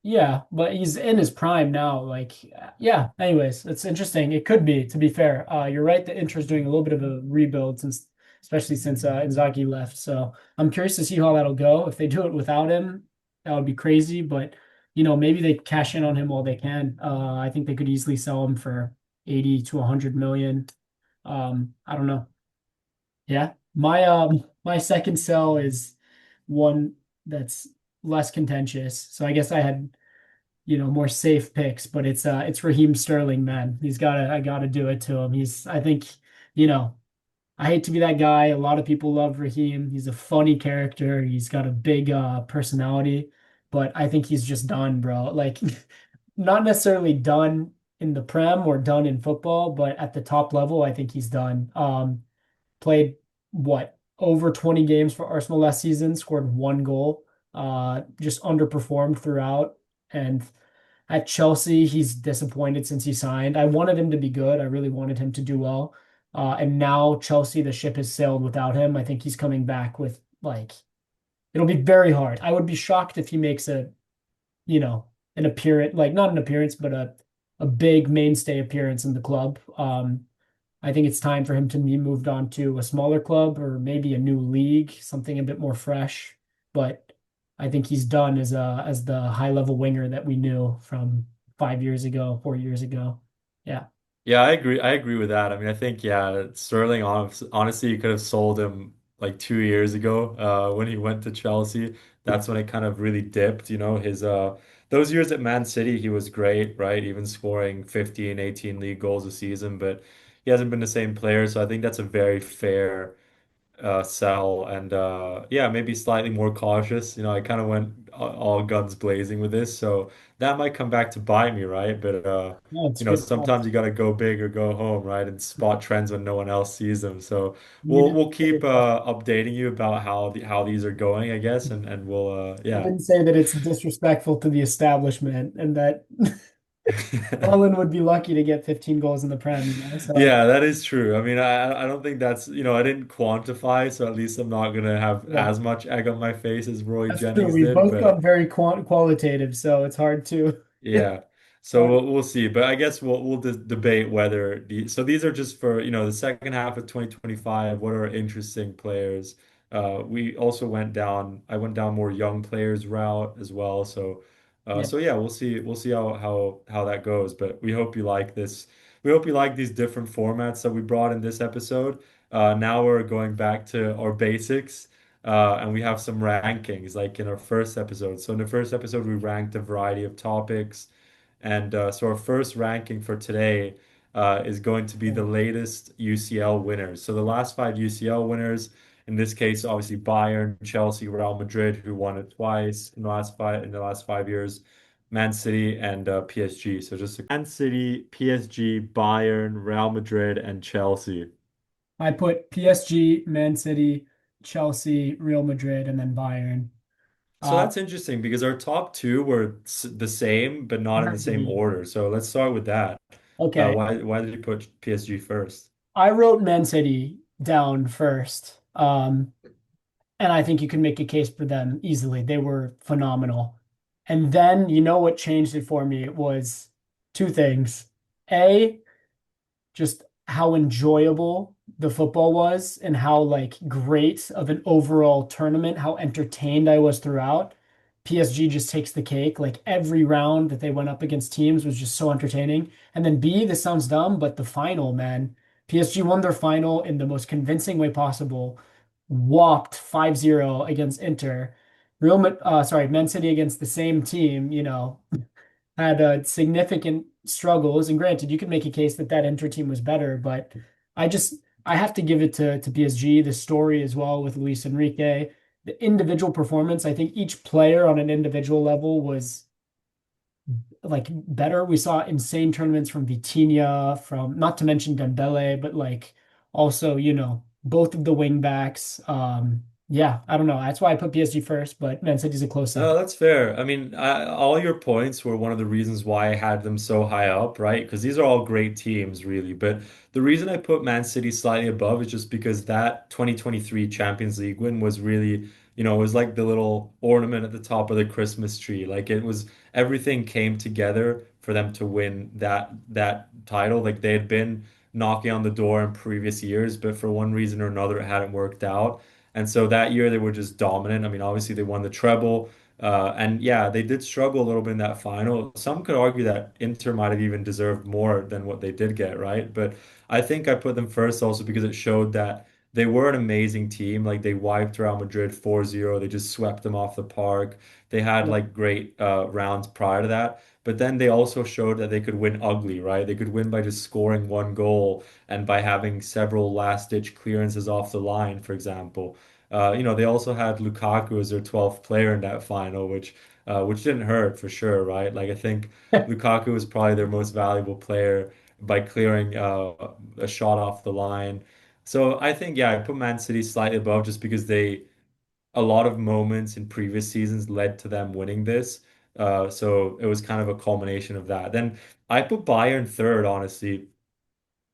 yeah, but he's in his prime now. Like yeah. Anyways, it's interesting. It could be, to be fair. You're right that Inter's doing a little bit of a rebuild since, especially since Inzaghi left. So I'm curious to see how that'll go. If they do it without him, that would be crazy. But maybe they cash in on him while they can. I think they could easily sell him for 80 to 100 million. I don't know. Yeah. My second sell is one that's less contentious. So I guess I had, more safe picks, but it's Raheem Sterling, man. I gotta do it to him. I think, you know, I hate to be that guy. A lot of people love Raheem. He's a funny character. He's got a big personality, but I think he's just done, bro. Like not necessarily done in the Prem or done in football, but at the top level, I think he's done. Played what, over 20 games for Arsenal last season, scored one goal, just underperformed throughout. And at Chelsea, he's disappointed since he signed. I wanted him to be good. I really wanted him to do well. And now Chelsea, the ship has sailed without him. I think he's coming back with like it'll be very hard. I would be shocked if he makes an appearance, like not an appearance, but a big mainstay appearance in the club. I think it's time for him to be moved on to a smaller club or maybe a new league, something a bit more fresh. But I think he's done as the high level winger that we knew from 5 years ago, 4 years ago. Yeah. Yeah, I agree. I agree with that. I mean, I think yeah, Sterling honestly, you could have sold him like 2 years ago when he went to Chelsea. That's when it kind of really dipped. His those years at Man City, he was great, right? Even scoring 15, 18 league goals a season, but he hasn't been the same player. So I think that's a very fair sell and yeah, maybe slightly more cautious. I kind of went all guns blazing with this, so that might come back to bite me, right? But No, it's good sometimes stuff. you got to go big or go home, right? And spot trends when no one else sees them. So You we'll didn't we'll say keep that. updating you about how these are going, I guess, and we'll I yeah. didn't say that it's disrespectful to the establishment and that Holland would be lucky to get 15 goals in the Prem, So Yeah, that is true. I mean, I don't think that's, I didn't quantify, so at least I'm not gonna have yeah, as much egg on my face as Roy that's true. Jennings We've did, both but got very qualitative, so it's hard to. yeah. So hard. we'll see, but I guess we'll debate whether so these are just for, the second half of 2025, what are interesting players. We also I went down more young players route as well. Yeah, So yeah, we'll see how that goes, but we hope you like this. We hope you like these different formats that we brought in this episode. Now we're going back to our basics. And we have some rankings like in our first episode. So in the first episode, we ranked a variety of topics. And so our first ranking for today is going to be the latest UCL winners. So the last five UCL winners, in this case, obviously Bayern, Chelsea, Real Madrid, who won it twice in the last 5 years, Man City and PSG. So just Man City, PSG, Bayern, Real Madrid, and Chelsea. I put PSG, Man City, Chelsea, Real Madrid, and then Bayern. So Uh, that's interesting because our top two were the same, but not in the have to same be order. So let's start with that. okay. Why did you put PSG first? I wrote Man City down first. And I think you can make a case for them easily. They were phenomenal. And then you know what changed it for me was two things. A, just how enjoyable the football was and how like great of an overall tournament, how entertained I was throughout. PSG just takes the cake. Like every round that they went up against teams was just so entertaining. And then B, this sounds dumb, but the final, man, PSG won their final in the most convincing way possible, whopped 5-0 against Inter. Man City against the same team, had significant struggles. And granted, you could make a case that that Inter team was better, but I just I have to give it to PSG. The story as well with Luis Enrique, the individual performance. I think each player on an individual level was like better. We saw insane tournaments from Vitinha, from not to mention Dembele, but like also both of the wing backs. Yeah, I don't know. That's why I put PSG first, but Man City's a close No, second. that's fair. I mean, all your points were one of the reasons why I had them so high up, right? Because these are all great teams, really. But the reason I put Man City slightly above is just because that 2023 Champions League win was really, it was like the little ornament at the top of the Christmas tree. Like it was everything came together for them to win that title. Like they had been knocking on the door in previous years, but for one reason or another, it hadn't worked out. And so that year they were just dominant. I mean, obviously they won the treble. And yeah, they did struggle a little bit in that final. Some could argue that Inter might have even deserved more than what they did get, right? But I think I put them first also because it showed that they were an amazing team. Like they wiped Real Madrid 4-0. They just swept them off the park. They had Yeah. like great rounds prior to that. But then they also showed that they could win ugly, right? They could win by just scoring one goal and by having several last-ditch clearances off the line, for example. They also had Lukaku as their 12th player in that final, which didn't hurt for sure, right? Like I think Lukaku was probably their most valuable player by clearing a shot off the line. So I think yeah, I put Man City slightly above just because a lot of moments in previous seasons led to them winning this. So it was kind of a culmination of that. Then I put Bayern third, honestly.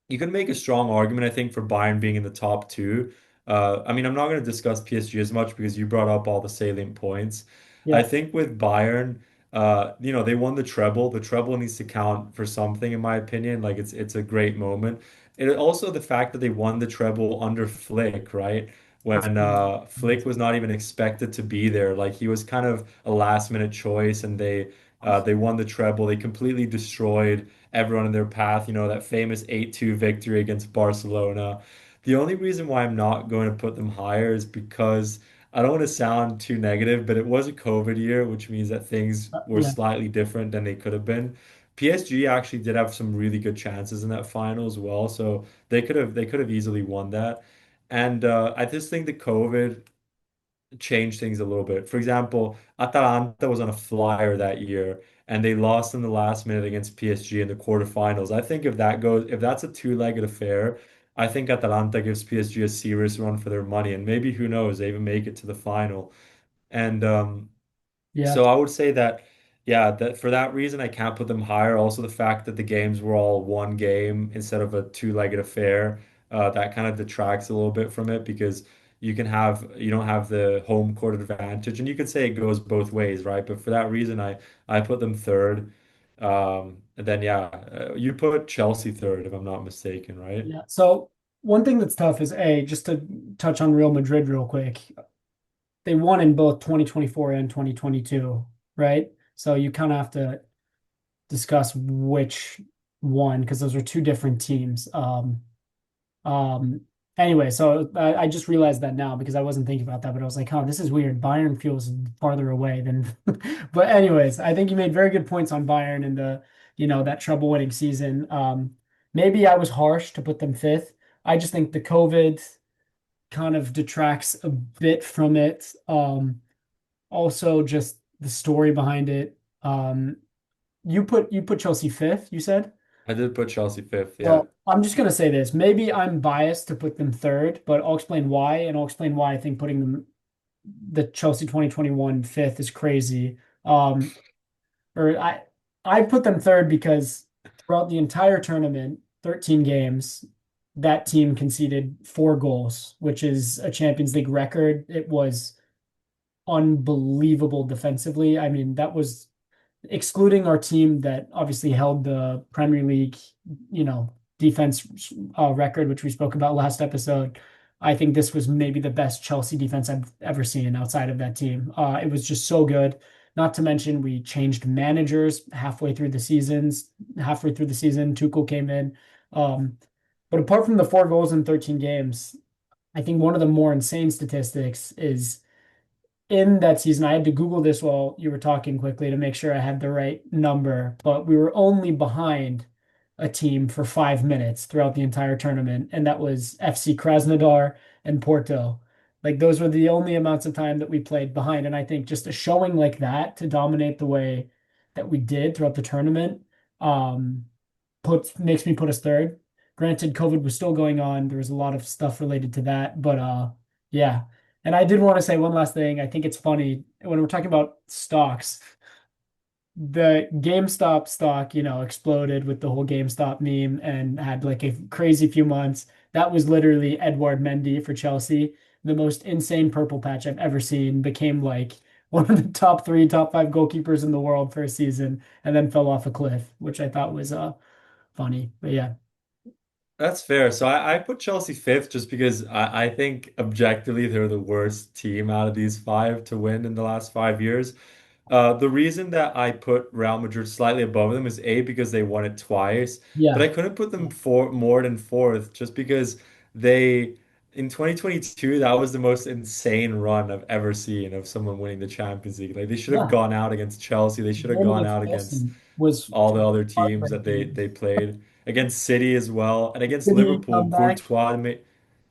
You can make a strong argument, I think, for Bayern being in the top two. I mean, I'm not going to discuss PSG as much because you brought up all the salient points. I Yeah. think with Bayern, they won the treble. The treble needs to count for something, in my opinion. Like it's a great moment. And also the fact that they won the treble under Flick, right? That's when crazy. Flick was not even expected to be there. Like he was kind of a last minute choice, and they won the treble. They completely destroyed everyone in their path. You know, that famous 8-2 victory against Barcelona. The only reason why I'm not going to put them higher is because I don't want to sound too negative, but it was a COVID year, which means that things were Yeah, slightly different than they could have been. PSG actually did have some really good chances in that final as well, so they could have easily won that. And I just think the COVID changed things a little bit. For example, Atalanta was on a flyer that year and they lost in the last minute against PSG in the quarterfinals. I think if that's a two-legged affair, I think Atalanta gives PSG a serious run for their money and maybe who knows, they even make it to the final. And yeah, so I would say that, yeah, that for that reason I can't put them higher. Also, the fact that the games were all one game instead of a two-legged affair, that kind of detracts a little bit from it because you don't have the home court advantage, and you could say it goes both ways, right? But for that reason, I put them third. And then yeah, you put Chelsea third, if I'm not mistaken, right? yeah. So one thing that's tough is just to touch on Real Madrid real quick. They won in both 2024 and 2022, right? So you kind of have to discuss which one because those are two different teams. Um, anyway, so I just realized that now because I wasn't thinking about that, but I was like, oh, this is weird. Bayern feels farther away than, but anyways, I think you made very good points on Bayern and that treble winning season. Maybe I was harsh to put them fifth. I just think the COVID kind of detracts a bit from it. Also just the story behind it. You put Chelsea fifth, you said? I did put Chelsea fifth, yeah. Well, I'm just gonna say this. Maybe I'm biased to put them third, but I'll explain why, and I'll explain why I think putting them the Chelsea 2021 fifth is crazy. Or I put them third because throughout the entire tournament, 13 games, that team conceded 4 goals, which is a Champions League record. It was unbelievable defensively. I mean, that was excluding our team that obviously held the Premier League, defense record, which we spoke about last episode. I think this was maybe the best Chelsea defense I've ever seen outside of that team. It was just so good. Not to mention we changed managers halfway through the season, Tuchel came in. But apart from the 4 goals in 13 games, I think one of the more insane statistics is in that season, I had to Google this while you were talking quickly to make sure I had the right number, but we were only behind a team for 5 minutes throughout the entire tournament, and that was FC Krasnodar and Porto. Like those were the only amounts of time that we played behind. And I think just a showing like that to dominate the way that we did throughout the tournament, um, puts makes me put us third. Granted, COVID was still going on. There was a lot of stuff related to that, but yeah. And I did want to say one last thing. I think it's funny when we're talking about stocks, the GameStop stock, exploded with the whole GameStop meme and had like a crazy few months. That was literally Edouard Mendy for Chelsea, the most insane purple patch I've ever seen, became like one of the top three, top five goalkeepers in the world for a season, and then fell off a cliff, which I thought was funny. But yeah, That's fair. So I put Chelsea fifth just because I think objectively they're the worst team out of these five to win in the last 5 years. The reason that I put Real Madrid slightly above them is A, because they won it twice, but I yeah, couldn't put them for more than fourth just because they, in 2022, that was the most insane run I've ever seen of someone winning the Champions League. Like they should have yeah. gone out against Chelsea. They should have Winning gone against out against Wilson was all the other teams that heartbreaking. they played against City as well and against City Liverpool. comeback.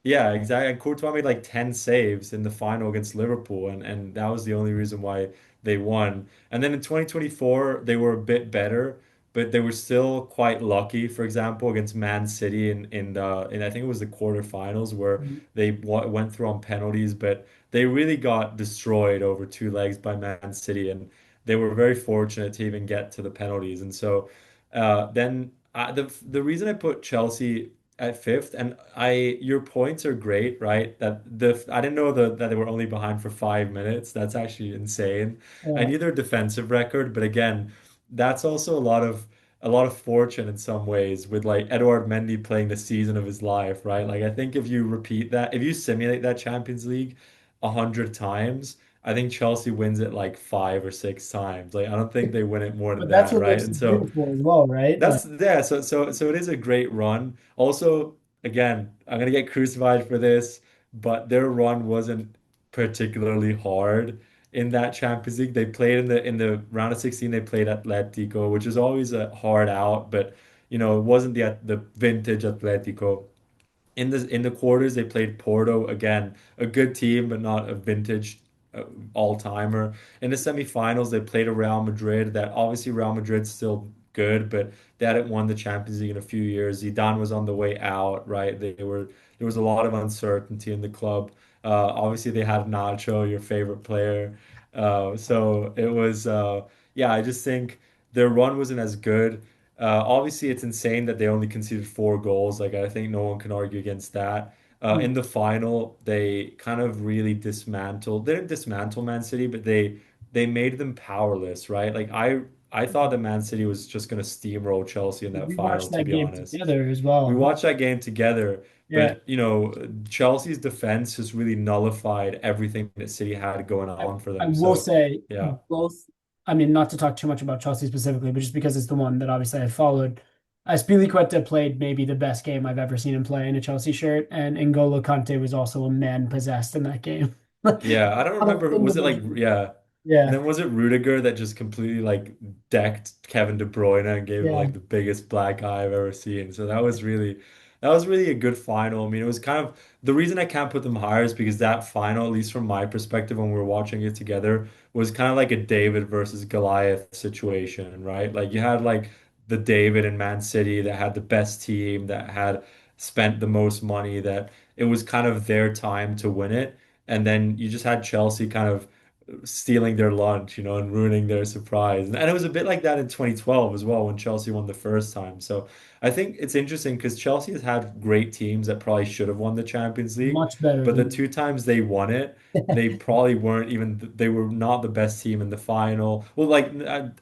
Yeah, exactly. And Courtois made like 10 saves in the final against Liverpool, and that was the only reason why they won. And then in 2024, they were a bit better, but they were still quite lucky. For example, against Man City in I think it was the quarterfinals where they went through on penalties, but they really got destroyed over two legs by Man City, and they were very fortunate to even get to the penalties. And so then the reason I put Chelsea at fifth, and your points are great, right? I didn't know that they were only behind for 5 minutes. That's actually insane. I Uh, knew their defensive record, but again, that's also a lot of a lot of fortune in some ways with like Edouard Mendy playing the season of his life, right? Like I think if you repeat that, if you simulate that Champions League 100 times, I think Chelsea wins it like 5 or 6 times. Like I don't think they win it more than But that's that, what right? makes And it so beautiful as well, right? Like, that's yeah, so it is a great run. Also, again, I'm gonna get crucified for this, but their run wasn't particularly hard in that Champions League. They played in the round of 16, they played Atletico, which is always a hard out, but it wasn't the vintage Atletico. In the quarters, they played Porto again, a good team, but not a vintage all-timer. In the semifinals, they played a Real Madrid that obviously Real Madrid's still good, but they hadn't won the Champions League in a few years. Zidane was on the way out, right? There was a lot of uncertainty in the club. Obviously, they had Nacho, your favorite player. So it was, yeah, I just think their run wasn't as good. Obviously, it's insane that they only conceded 4 goals. Like, I think no one can argue against that. In the final, they kind of really dismantled. They didn't dismantle Man City, but they made them powerless, right? Like I thought that Man City was just going to steamroll Chelsea in that we final, watched to that be game honest. together as We well. watched that game together, Yeah, but Chelsea's defense just really nullified everything that City had going I, on for I them. will So, say yeah. both. I mean, not to talk too much about Chelsea specifically, but just because it's the one that obviously I followed. Azpilicueta played maybe the best game I've ever seen him play in a Chelsea shirt, and N'Golo Kante was also a man possessed in that game. Yeah, I don't remember. Was it like, Individual. yeah. And Yeah, then was it Rudiger that just completely like decked Kevin De Bruyne and gave him yeah. like the biggest black eye I've ever seen? So that was really a good final. I mean, it was kind of the reason I can't put them higher is because that final, at least from my perspective when we were watching it together, was kind of like a David versus Goliath situation, right? Like you had like the David in Man City that had the best team, that had spent the most money, that it was kind of their time to win it. And then you just had Chelsea kind of stealing their lunch, and ruining their surprise. And it was a bit like that in 2012 as well when Chelsea won the first time. So I think it's interesting because Chelsea has had great teams that probably should have won the Champions League, Much better but the than 2 times they won it, they probably weren't even, they were not the best team in the final. Well, like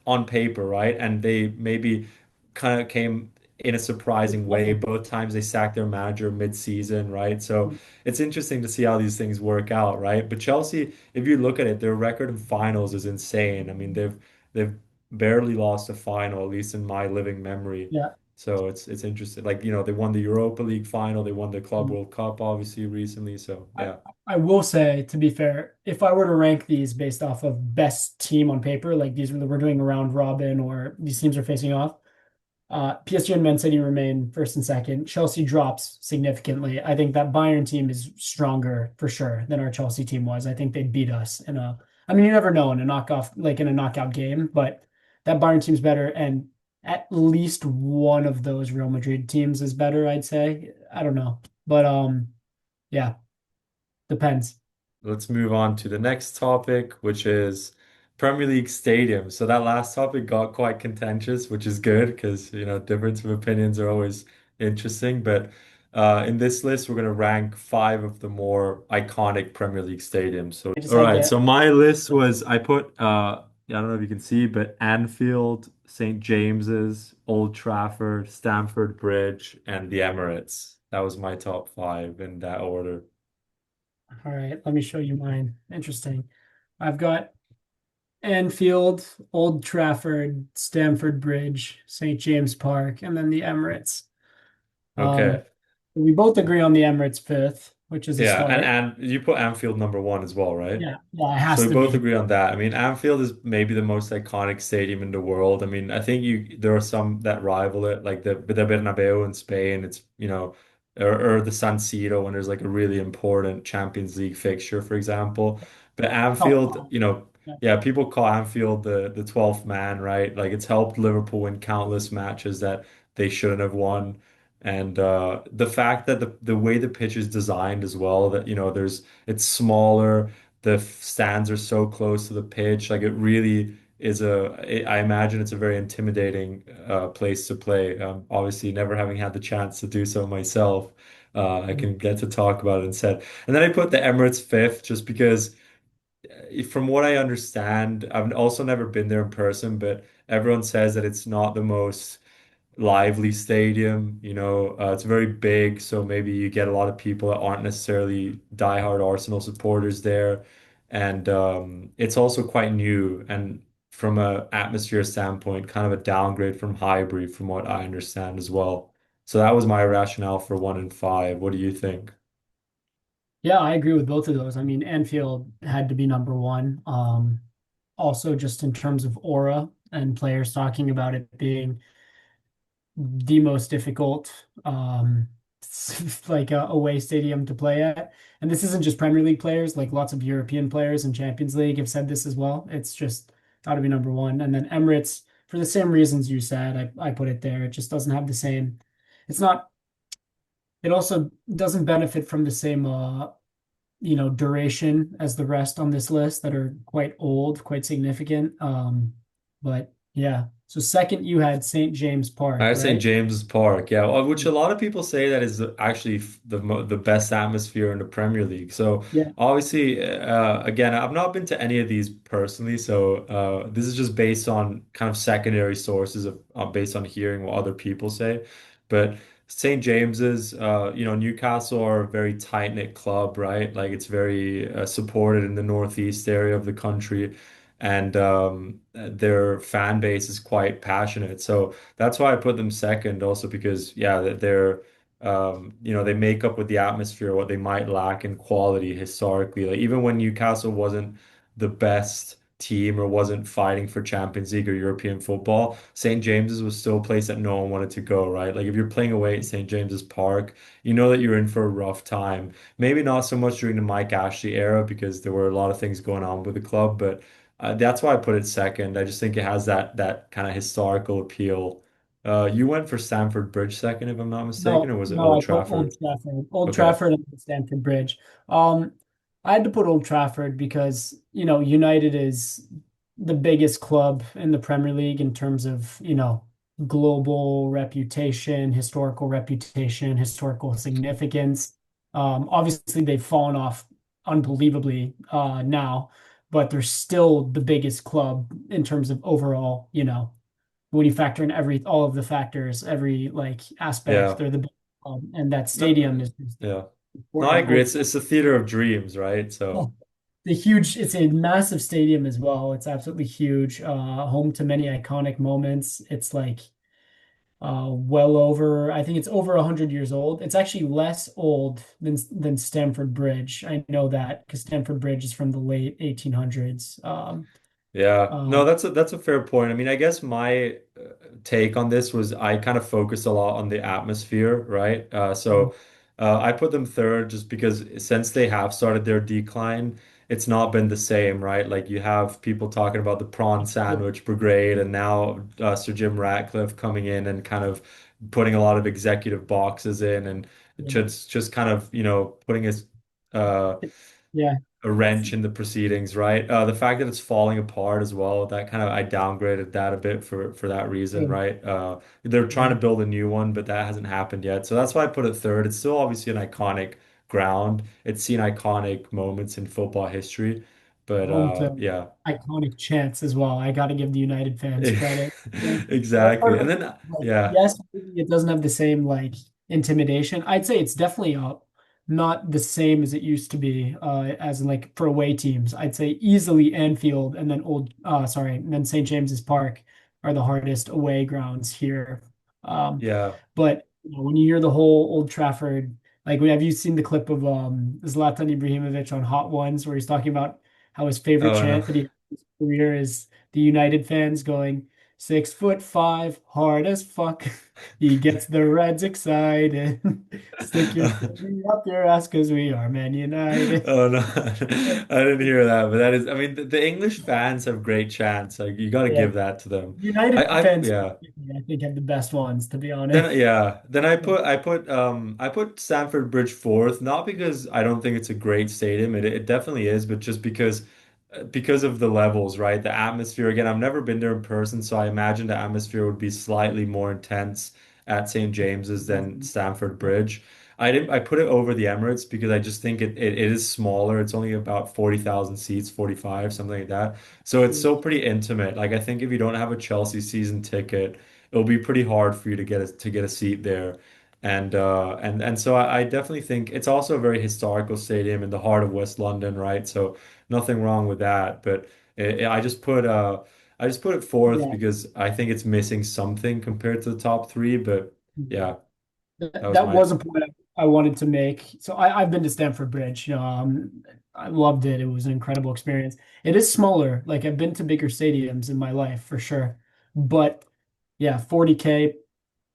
on paper, right? And they maybe kind of came in a surprising way. Both times they sacked their manager mid-season, right? So it's interesting to see how these things work out, right? But Chelsea, if you look at it, their record in finals is insane. I mean, they've barely lost a final, at least in my living memory. yeah. So it's interesting. Like, they won the Europa League final, they won the Club World Cup obviously recently. So I, yeah. I will say, to be fair, if I were to rank these based off of best team on paper, like these we're doing a round robin or these teams are facing off, PSG and Man City remain first and second. Chelsea drops significantly. I think that Bayern team is stronger for sure than our Chelsea team was. I think they'd beat us in a, I mean, you never know in a knockoff, like in a knockout game, but that Bayern team's better. And at least one of those Real Madrid teams is better, I'd say. I don't know. But yeah, depends. Let's move on to the next topic, which is Premier League stadiums. So that last topic got quite contentious, which is good because, difference of opinions are always interesting. But in this list, we're going to rank 5 of the more iconic Premier League stadiums. So, I just all had right. to So my list was I put, I don't know if you can see, but Anfield, St. James's, Old Trafford, Stamford Bridge, and the Emirates. That was my top 5 in that order. All right, let me show you mine. Interesting. I've got Anfield, Old Trafford, Stamford Bridge, St. James Park, and then the Emirates. Um, Okay. we both agree on the Emirates fifth, which is a Yeah, and start. and you put Anfield number 1 as well, right? Yeah, yeah, it So has we to both be. agree on that. I mean, Anfield is maybe the most iconic stadium in the world. I mean, I think there are some that rival it, like the Bernabeu in Spain. It's, or the San Siro when there's like a really important Champions League fixture, for example. But Oh, Anfield, oh, yeah. yeah, people call Anfield the 12th man, right? Like it's helped Liverpool win countless matches that they shouldn't have won. And the fact that the way the pitch is designed as well, that it's smaller, the stands are so close to the pitch. Like it really is I imagine it's a very intimidating place to play. Obviously, never having had the chance to do so myself, I can get to talk about it instead. And then I put the Emirates fifth just because, from what I understand, I've also never been there in person, but everyone says that it's not the most. lively stadium. It's very big, so maybe you get a lot of people that aren't necessarily diehard Arsenal supporters there. And it's also quite new and from a atmosphere standpoint, kind of a downgrade from Highbury, from what I understand as well. So that was my rationale for 1 and 5. What do you think? Yeah, I agree with both of those. I mean, Anfield had to be number one. Also, just in terms of aura and players talking about it being the most difficult like a away stadium to play at. And this isn't just Premier League players, like lots of European players and Champions League have said this as well. It's just got to be number one. And then Emirates, for the same reasons you said, I put it there. It just doesn't have the same. It's not. It also doesn't benefit from the same duration as the rest on this list that are quite old, quite significant. But yeah. So second you had St. James Park, I say right? James's Park, yeah, which a lot of people say that is actually the best atmosphere in the Premier League. So Yeah. obviously, again, I've not been to any of these personally, so this is just based on kind of secondary sources of based on hearing what other people say. But St. James's, Newcastle are a very tight-knit club, right? Like it's very supported in the northeast area of the country, and their fan base is quite passionate. So. That's why I put them second also because yeah, they're they make up with the atmosphere what they might lack in quality historically. Like even when Newcastle wasn't the best team or wasn't fighting for Champions League or European football, St. James's was still a place that no one wanted to go, right? Like if you're playing away at St. James's Park, you know that you're in for a rough time. Maybe not so much during the Mike Ashley era because there were a lot of things going on with the club, but that's why I put it second. I just think it has that kind of historical appeal. You went for Stamford Bridge second, if I'm not mistaken, or No, was it no, Old I put Old Trafford? Trafford. Old Okay. Trafford and Stamford Bridge. Um, I had to put Old Trafford because, United is the biggest club in the Premier League in terms of, global reputation, historical significance. Obviously they've fallen off unbelievably now, but they're still the biggest club in terms of overall, when you factor in all of the factors, every like aspect, Yeah. they're the best. And that No, stadium is just yeah. No, I important. agree. Old, It's a theater of dreams, right? So it's a massive stadium as well. It's absolutely huge. Home to many iconic moments. It's like I think it's over 100 years old. It's actually less old than Stamford Bridge. I know that because Stamford Bridge is from the late 1800s. yeah, no, Um, that's a fair point. I mean, I guess my take on this was I kind of focused a lot on the atmosphere, right? I put them third just because since they have started their decline, it's not been the same, right? Like you have people talking about the prawn sandwich brigade, and now Sir Jim Ratcliffe coming in and kind of putting a lot of executive boxes in, and yeah, just kind of putting his uh yeah, a wrench in the proceedings, right? The fact that it's falling apart as well, that kind of I downgraded that a bit for that reason, yeah. right? They're trying to build a new one, but that hasn't happened yet. So that's why I put it third. It's still obviously an iconic ground. It's seen iconic moments in football history, but Home to yeah. iconic chants as well. I got to give the United fans credit. Yeah. That's Exactly. part And of then like, yeah. yes, maybe it doesn't have the same like intimidation. I'd say it's definitely not the same as it used to be, as in like for away teams. I'd say easily Anfield and then and then St. James's Park are the hardest away grounds here. Yeah. But when you hear the whole Old Trafford, like have you seen the clip of Zlatan Ibrahimovic on Hot Ones where he's talking about how his favorite Oh no. chant that he has in his career is the United fans going 6'5", hard as fuck. He gets the Reds excited. Stick your footy up your ass because we are Man United. Oh no, I didn't hear that, but that is, I mean, the English fans have great chants. Like you got to Yeah, give that to them. United fans, Yeah. I think, have the best ones, to be Then honest. yeah, then I put Stamford Bridge fourth, not because I don't think it's a great stadium. It definitely is, but just because of the levels, right? The atmosphere again, I've never been there in person, so I imagine the atmosphere would be slightly more intense at St. James's than Stamford Bridge. I put it over the Emirates because I just think it is smaller. It's only about 40,000 seats, 45, something like that. So it's still pretty intimate. Like I think if you don't have a Chelsea season ticket, it'll be pretty hard for you to get a seat there. And so I definitely think it's also a very historical stadium in the heart of West London, right? So nothing wrong with that. But I just put it fourth Yeah. because I think it's missing something compared to the top three. But yeah, that was That my was a point I wanted to make. So I've been to Stamford Bridge. I loved it. It was an incredible experience. It is smaller. Like I've been to bigger stadiums in my life for sure. But yeah, 40K.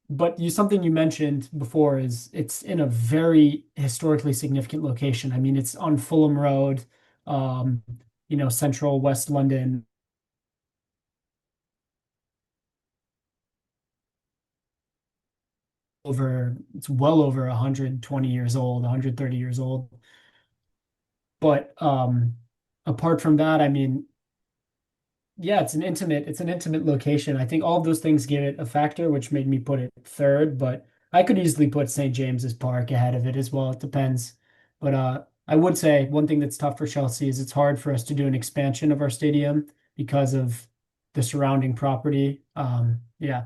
But something you mentioned before is it's in a very historically significant location. I mean, it's on Fulham Road, um, central West London. It's well over 120 years old, 130 years old. But apart from that, I mean, yeah, it's an intimate location. I think all of those things give it a factor, which made me put it third, but I could easily put St. James's Park ahead of it as well. It depends. But I would say one thing that's tough for Chelsea is it's hard for us to do an expansion of our stadium because of the surrounding property. Yeah.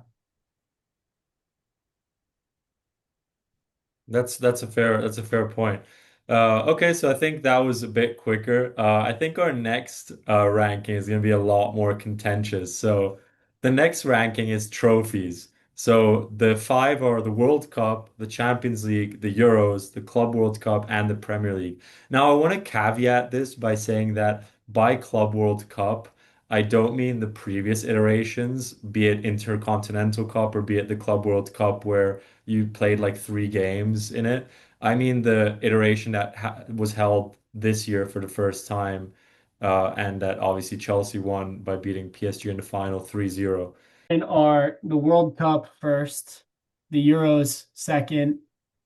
That's a fair point. Okay, so I think that was a bit quicker. I think our next ranking is going to be a lot more contentious. So the next ranking is trophies. So the five are the World Cup, the Champions League, the Euros, the Club World Cup, and the Premier League. Now I want to caveat this by saying that by Club World Cup, I don't mean the previous iterations, be it Intercontinental Cup or be it the Club World Cup where you played like three games in it. I mean the iteration that ha was held this year for the first time, and that obviously Chelsea won by beating PSG in the final 3-0. And are the World Cup first, the Euros second,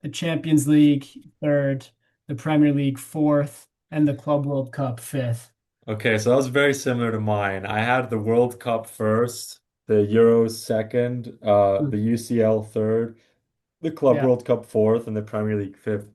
the Champions League third, the Premier League fourth, and the Club World Cup fifth. Okay, so that was very similar to mine. I had the World Cup first, the Euros second, the UCL third, the Club Yeah. World Cup fourth, and the Premier League fifth.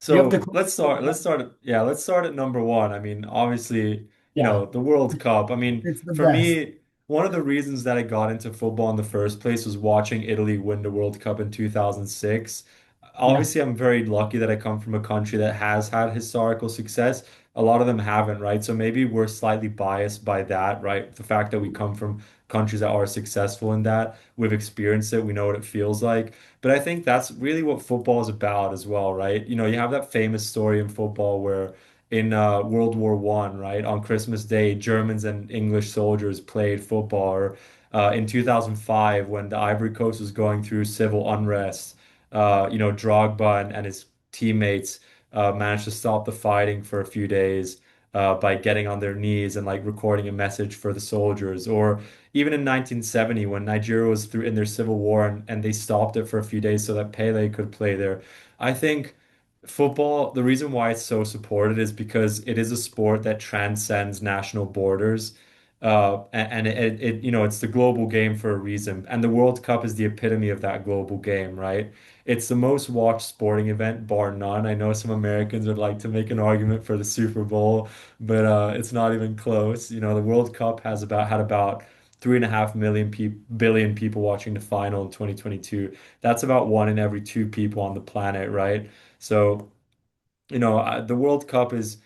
You have the So Club World let's Cup. start at, yeah, let's start at number one. I mean, obviously, you Yeah, know, the World Cup. I mean, it's the for best. me, one of the reasons that I got into football in the first place was watching Italy win the World Cup in 2006. Yeah. Obviously, I'm very lucky that I come from a country that has had historical success. A lot of them haven't, right? So maybe we're slightly biased by that, right? The fact that we come from countries that are successful in that, we've experienced it, we know what it feels like. But I think that's really what football is about as well, right? You know, you have that famous story in football where in World War One, right, on Christmas Day, Germans and English soldiers played football. Or in 2005, when the Ivory Coast was going through civil unrest, you know, Drogba and his teammates managed to stop the fighting for a few days by getting on their knees and like recording a message for the soldiers. Or even in 1970 when Nigeria was through in their civil war and they stopped it for a few days so that Pele could play there. I think football, the reason why it's so supported is because it is a sport that transcends national borders. And you know, it's the global game for a reason. And the World Cup is the epitome of that global game, right? It's the most watched sporting event, bar none. I know some Americans would like to make an argument for the Super Bowl, but it's not even close. You know, the World Cup has about had about 3.5 billion people watching the final in 2022. That's about one in every two people on the planet, right? So, you know, the World Cup is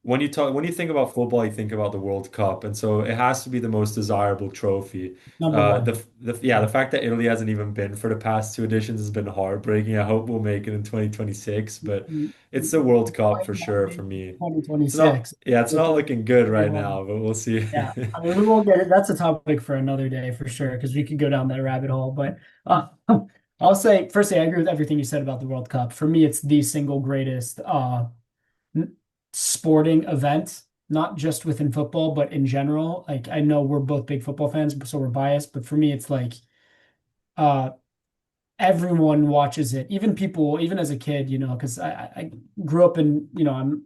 when you think about football, you think about the World Cup, and so it has to be the most desirable trophy. Number one. The fact that Italy hasn't even been for the past two editions has been heartbreaking. I hope we'll make it in 2026, but it's the World Cup for sure for me. It's not 2026. yeah, it's not looking good right Everyone. now, but we'll see. Yeah. I mean, we won't get it. That's a topic for another day for sure, because we could go down that rabbit hole. But I'll say, firstly, I agree with everything you said about the World Cup. For me, it's the single greatest sporting event, not just within football, but in general. Like, I know we're both big football fans, so we're biased, but for me, it's like uh, everyone watches it, even people, even as a kid, because I grew up in, I'm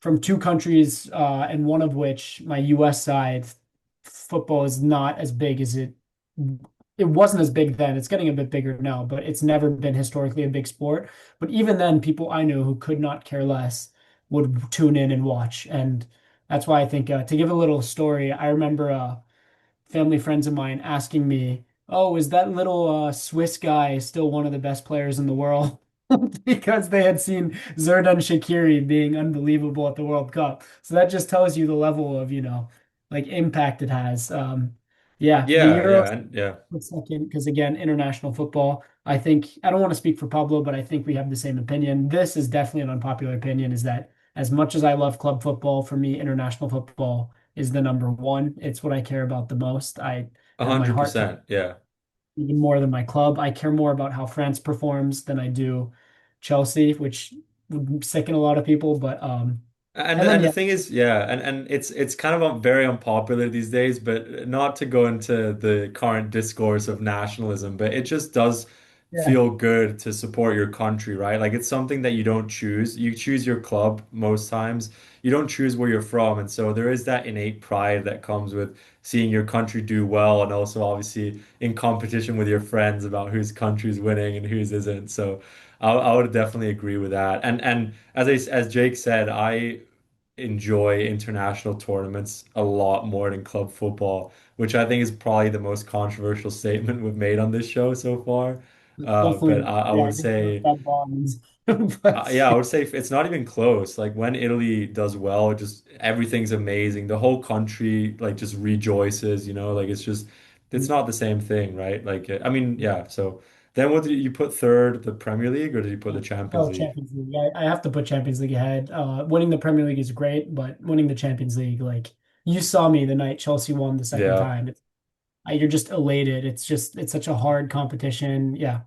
from two countries, and one of which, my US side, football is not as big as it wasn't as big then. It's getting a bit bigger now, but it's never been historically a big sport. But even then, people I knew who could not care less would tune in and watch. And that's why I think, to give a little story, I remember family friends of mine asking me, oh, is that little Swiss guy still one of the best players in the world? Because they had seen Xherdan Shaqiri being unbelievable at the World Cup. So that just tells you the level of, like impact it has. Yeah, the Yeah, Euros yeah, and yeah. second, because again, international football. I think I don't want to speak for Pablo, but I think we have the same opinion. This is definitely an unpopular opinion, is that as much as I love club football, for me, international football is the number one. It's what I care about the most. I A have my hundred heart to percent. Yeah. even more than my club. I care more about how France performs than I do Chelsea, which would sicken a lot of people. But And and then and the yeah, thing is, yeah, and it's kind of very unpopular these days, but not to go into the current discourse of nationalism, but it just does yeah, feel good to support your country, right? Like it's something that you don't choose. You choose your club most times. You don't choose where you're from, and so there is that innate pride that comes with seeing your country do well, and also obviously in competition with your friends about whose country's winning and whose isn't. So I would definitely agree with that. And as Jake said, I enjoy international tournaments a lot more than club football, which I think is probably the most controversial statement we've made on this show so far. it's But definitely I yeah. would I think say, that bonds, but yeah, I would say it's not even close. Like when Italy does well, just everything's amazing. The whole country like just rejoices, like it's not the same thing, right? Like, I mean, yeah. So then what did you put third, the Premier League, or did you put the Champions oh, League? Champions League. I have to put Champions League ahead. Winning the Premier League is great, but winning the Champions League, like you saw me the night Chelsea won the second Yeah. time. You're just elated. It's such a hard competition. Yeah,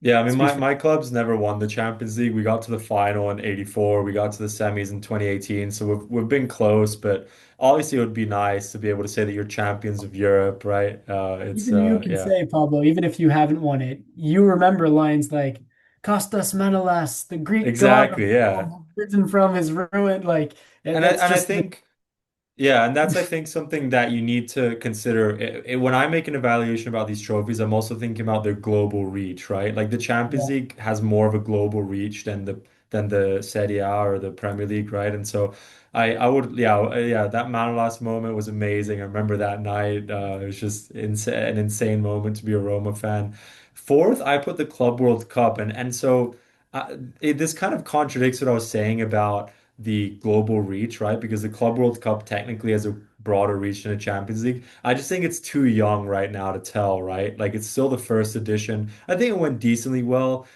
Yeah, I mean speaks for my club's never won the Champions League. We got to the final in '84, we got to the semis in 2018, so we've been close, but obviously it would be nice to be able to say that you're champions of Europe, right? It's even you can yeah. say, Pablo, even if you haven't won it, you remember lines like Kostas Manolas, the Greek god of Exactly, yeah. Rome, has risen from his ruin. Like And I, that's and I just the think Yeah, and that's I think something that you need to consider. When I make an evaluation about these trophies, I'm also thinking about their global reach, right? Like the Champions yeah. League has more of a global reach than the Serie A or the Premier League, right? And so I would yeah, that Manolas moment was amazing. I remember that night. It was just an insane moment to be a Roma fan. Fourth, I put the Club World Cup, and so this kind of contradicts what I was saying about the global reach, right? Because the Club World Cup technically has a broader reach than a Champions League. I just think it's too young right now to tell, right? Like it's still the first edition. I think it went decently well.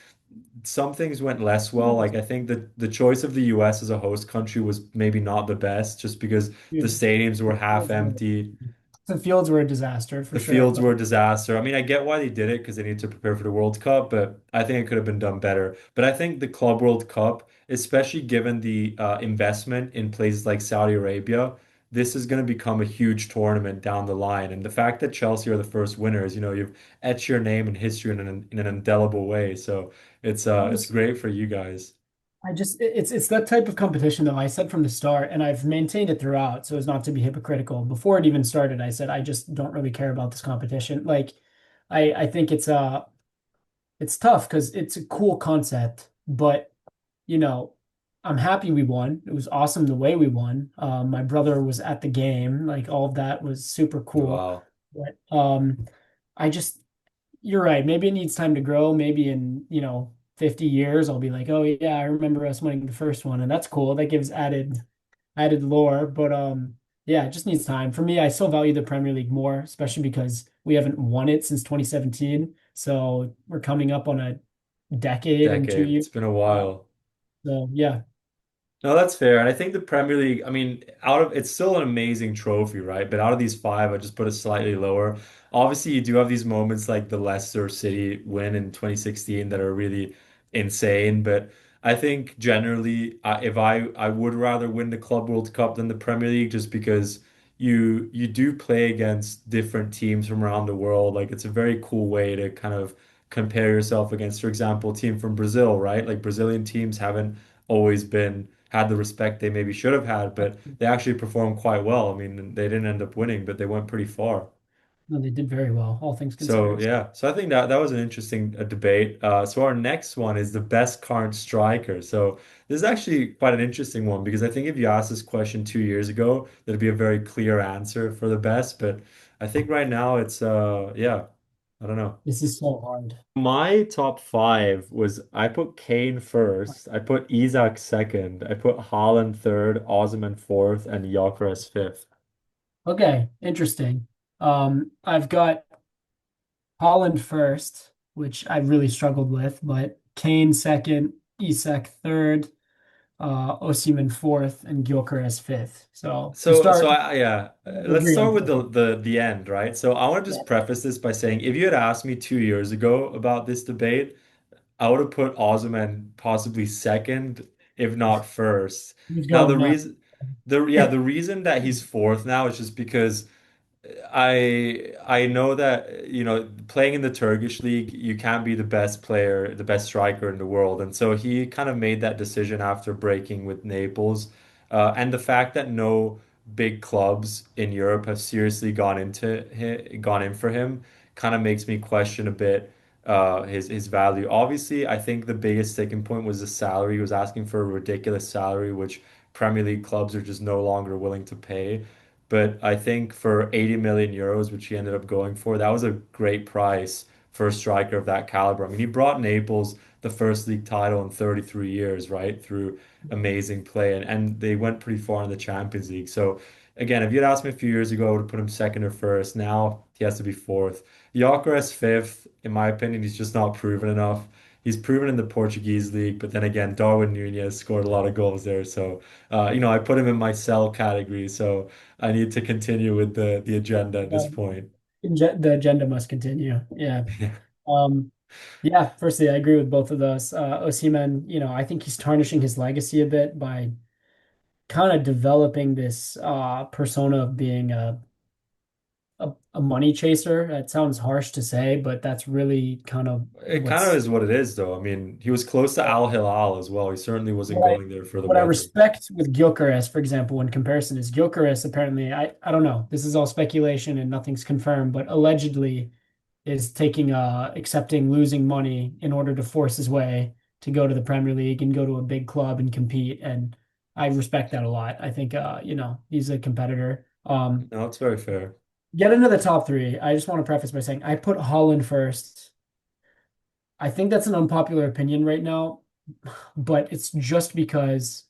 Some things went less well. Like I think that the choice of the US as a host country was maybe not the best just because the Dude, stadiums were half empty. the fields were a disaster for The sure. fields But were a disaster. I mean, I get why they did it because they need to prepare for the World Cup, but I think it could have been done better. But I think the Club World Cup, especially given the investment in places like Saudi Arabia, this is going to become a huge tournament down the line. And the fact that Chelsea are the first winners, you've etched your name in history in an indelible way. So it's great for you guys. it's that type of competition though. I said from the start, and I've maintained it throughout, so as not to be hypocritical. Before it even started, I said I just don't really care about this competition. Like, I think it's tough because it's a cool concept, but you know, I'm happy we won. It was awesome the way we won. My brother was at the game. Like all of that was super cool. Wow. But I just you're right. Maybe it needs time to grow. Maybe in, 50 years, I'll be like, oh yeah, I remember us winning the first one, and that's cool. That gives added lore. But yeah, it just needs time. For me, I still value the Premier League more, especially because we haven't won it since 2017. So we're coming up on a decade and two Decade. years. It's been a Uh, while. so yeah, No, that's fair. And I think the Premier League, I mean, it's still an amazing trophy, right? But out of these five, I just put it slightly lower. Obviously, you do have these moments like the Leicester City win in 2016 that are really insane. But I think generally, if I would rather win the Club World Cup than the Premier League, just because you do play against different teams from around the world. Like it's a very cool way to kind of compare yourself against, for example, a team from Brazil, right? Like Brazilian teams haven't always been had the respect they maybe should have had, but they actually performed quite well. I mean, they didn't end up winning, but they went pretty far. no, they did very well, all things So considered. yeah, so I think that was an interesting debate. So our next one is the best current striker. So this is actually quite an interesting one because I think if you asked this question 2 years ago, there'd be a very clear answer for the best. But I think right now it's yeah. I don't know. This is so hard. My top five was I put Kane first, I put Isak second, I put Haaland third, Osimhen fourth, and Gyökeres fifth. Okay, interesting. I've got Holland first, which I really struggled with, but Kane second, Isak third, Osimhen fourth, and Gyökeres fifth. So to So start, I yeah, we let's agree start on with something. the end, right? So I want to Yeah, just preface this by saying if you had asked me 2 years ago about this debate, I would have put Osimhen possibly second, if not first. he's Now going nuts. the reason that he's fourth now is just because I know that playing in the Turkish league you can't be the best player, the best striker in the world, and so he kind of made that decision after breaking with Naples, and the fact that no big clubs in Europe have seriously gone in for him kind of makes me question a bit his value. Obviously, I think the biggest sticking point was the salary. He was asking for a ridiculous salary, which Premier League clubs are just no longer willing to pay. But I think for 80 million euros, which he ended up going for, that was a great price for a striker of that caliber. I mean, he brought Naples the first league title in 33 years, right? Through amazing play. And they went pretty far in the Champions League. So again, if you'd asked me a few years ago, I would have put him second or first. Now he has to be fourth. Gyökeres fifth, in my opinion, he's just not proven enough. He's proven in the Portuguese league, but then again, Darwin Nunez scored a lot of goals there. So, I put him in my sell category. So I need to continue with the agenda at this Yeah, point. the agenda must continue. Yeah. Yeah. Um, yeah, firstly, I agree with both of those. Osimhen, I think he's tarnishing his legacy a bit by kind of developing this persona of being a money chaser. That sounds harsh to say, but that's really kind of It kind of what's is what it is, though. I mean, he was close to Al Hilal as well. He certainly wasn't what I going there for the what I weather. respect with Gyökeres, for example, in comparison, is Gyökeres apparently, I don't know, this is all speculation and nothing's confirmed, but allegedly is taking accepting losing money in order to force his way to go to the Premier League and go to a big club and compete. And I respect that a lot. I think he's a competitor. No, it's very fair. Get into the top three. I just want to preface by saying I put Holland first. I think that's an unpopular opinion right now, but it's just because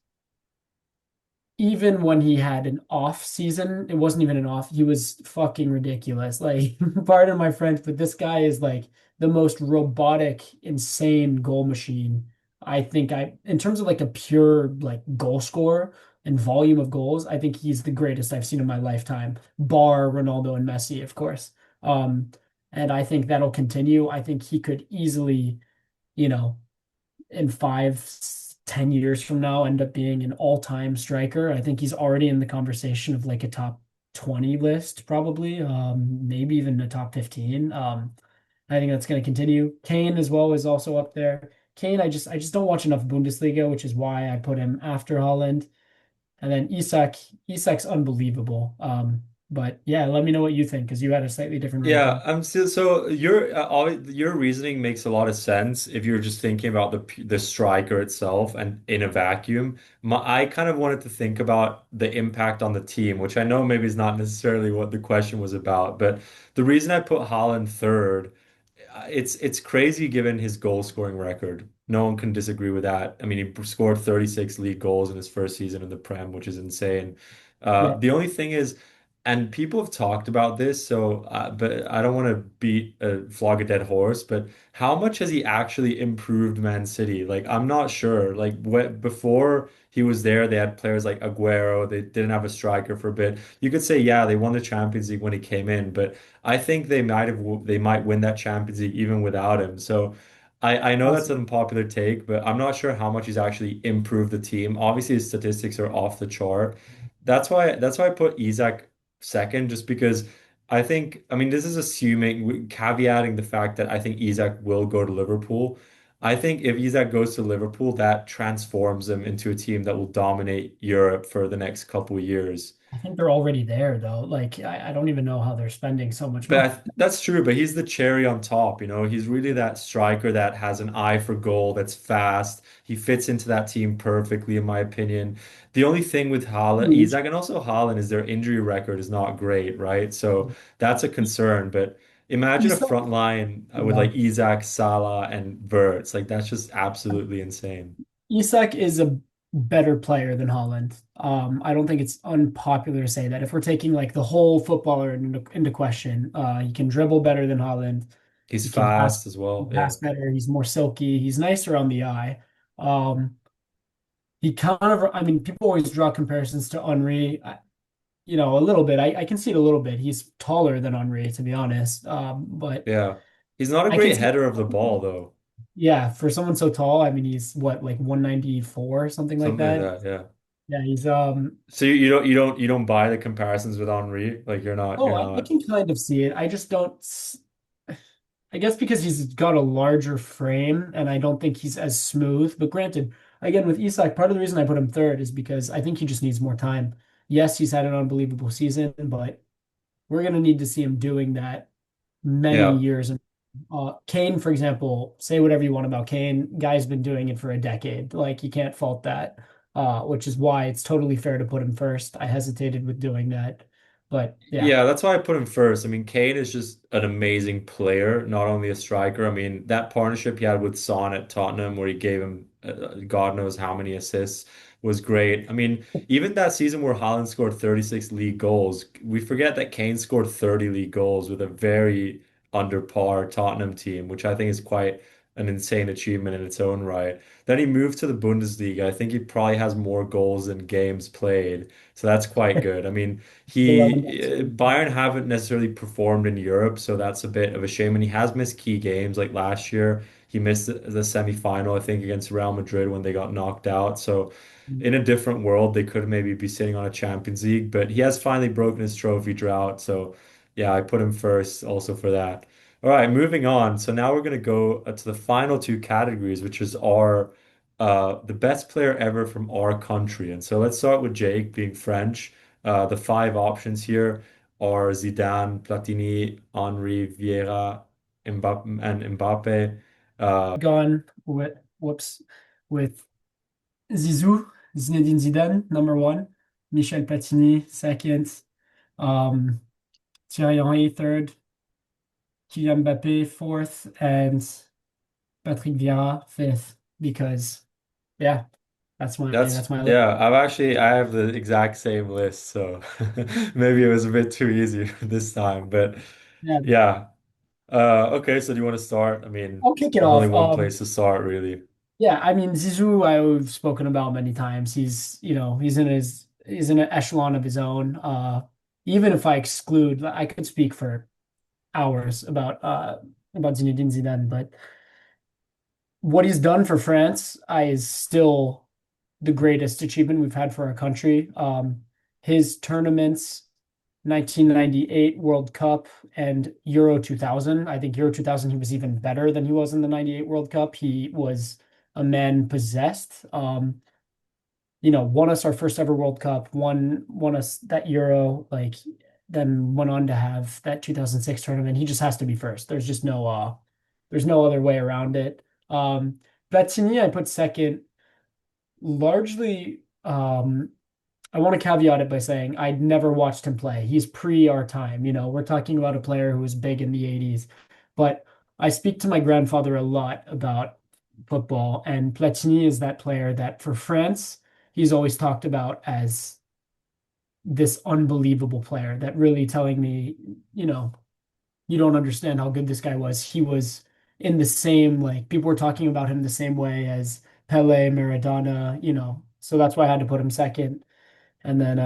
even when he had an off season, it wasn't even an off, he was fucking ridiculous. Like, pardon my French, but this guy is like the most robotic, insane goal machine. In terms of like a pure like goal scorer and volume of goals, I think he's the greatest I've seen in my lifetime, bar Ronaldo and Messi, of course. Um, and I think that'll continue. I think he could easily, you know, in 10 years from now end up being an all-time striker. I think he's already in the conversation of like a top 20 list, probably, maybe even a top 15. I think that's going to continue. Kane as well is also up there. Kane, I just don't watch enough Bundesliga, which is why I put him after Holland. And then Isak's unbelievable. But yeah, let me know what you think because you had a slightly different Yeah, ranking. I'm still so your reasoning makes a lot of sense if you're just thinking about the striker itself and in a vacuum. I kind of wanted to think about the impact on the team, which I know maybe is not necessarily what the question was about, but the reason I put Haaland third, it's crazy given his goal scoring record. No one can disagree with that. I mean, he scored 36 league goals in his first season in the Prem, which is insane. Yeah, The only thing is, and people have talked about this, so but I don't want to flog a dead horse, but how much has he actually improved Man City? Like, I'm not sure. Like, before he was there, they had players like Aguero. They didn't have a striker for a bit. You could say, yeah, they won the Champions League when he came in, but I think they might win that Champions League even without him. So I know that's an awesome. unpopular take, but I'm not sure how much he's actually improved the team. Obviously, his statistics are off the chart. That's why I put Isak second, just because I mean this is assuming caveating the fact that I think Isak will go to Liverpool. I think if Isak goes to Liverpool, that transforms him into a team that will dominate Europe for the next couple of years. I think they're already there though. Like I don't even know how they're spending so much But money. that's true, but he's the cherry on top, you know. He's really that striker that has an eye for goal, that's fast. He fits into that team perfectly, in my opinion. The only thing with Haaland, Huge. Isak and also Haaland is their injury record is not great, right? So that's a concern. But imagine a Isak, front line with yeah. like Isak, Salah, and Verts. Like that's just absolutely insane. Isak is a better player than Holland. I don't think it's unpopular to say that. If we're taking like the whole footballer into question, he can dribble better than Holland. He's He can fast as well. Yeah. pass better. He's more silky. He's nicer on the eye. Um, he kind of, I mean, people always draw comparisons to Henri. A little bit. I can see it a little bit. He's taller than Henri, to be honest. But Yeah. He's not a I can great see, header of the ball though. yeah, for someone so tall, I mean, he's what, like 194, something like Something like that. that. Yeah. Yeah, he's So you don't buy the comparisons with Henri? Like you're not oh, you're I not can kind of see it. I just don't I guess because he's got a larger frame and I don't think he's as smooth. But granted, again with Isak, part of the reason I put him third is because I think he just needs more time. Yes, he's had an unbelievable season, but we're gonna need to see him doing that many yeah. years. And Kane, for example, say whatever you want about Kane, guy's been doing it for a decade. Like you can't fault that. Which is why it's totally fair to put him first. I hesitated with doing that, but yeah. Yeah, that's why I put him first. I mean, Kane is just an amazing player, not only a striker. I mean, that partnership he had with Son at Tottenham, where he gave him God knows how many assists, was great. I mean, even that season where Haaland scored 36 league goals, we forget that Kane scored 30 league goals with a very under par Tottenham team, which I think is quite an insane achievement in its own right. Then he moved to the Bundesliga. I think he probably has more goals than games played, so that's quite good. I mean, Bayern haven't necessarily performed in Europe, so that's a bit of a shame. And he has missed key games like last year. He missed the semi-final, I think, against Real Madrid when they got knocked out. So in a different world, they could maybe be sitting on a Champions League, but he has finally broken his trophy drought. So yeah, I put him first also for that. All right, moving on. So now we're going to go to the final two categories, which is our the best player ever from our country. And so let's start with Jake being French. The five options here are Zidane, Platini, Henri, Vieira, Mbappe, and Mbappe. Gone with whoops with Zizou, Zinedine Zidane, number one, Michel Platini, second, um, Thierry Henry, third, Kylian Mbappe, fourth, and Patrick Vieira, fifth. Because yeah, That's that's my list. yeah, I have the exact same list, so maybe it was a bit too easy this time, but Yeah, yeah. Okay, so do you want to start? I mean, I'll kick it there's only off. one place to start, really. Yeah, I mean Zizou, I've spoken about many times. He's in an echelon of his own. Even if I exclude, I could speak for hours about Zinedine Zidane, but what he's done for France is still the greatest achievement we've had for our country. His tournaments, 1998 World Cup and Euro 2000. I think Euro 2000 he was even better than he was in the 98 World Cup. He was a man possessed. Won us our first ever World Cup, won us that Euro, like then went on to have that 2006 tournament. He just has to be first. There's no other way around it. Platini I put second, largely I want to caveat it by saying I'd never watched him play. He's pre our time. We're talking about a player who was big in the 80s. But I speak to my grandfather a lot about football, and Platini is that player that for France, he's always talked about as this unbelievable player that really telling me, you know, you don't understand how good this guy was. He was in the same, like, people were talking about him the same way as Pele, Maradona. So that's why I had to put him second. And then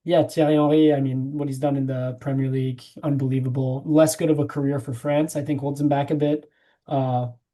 yeah, Thierry Henry, I mean, what he's done in the Premier League, unbelievable. Less good of a career for France, I think holds him back a bit.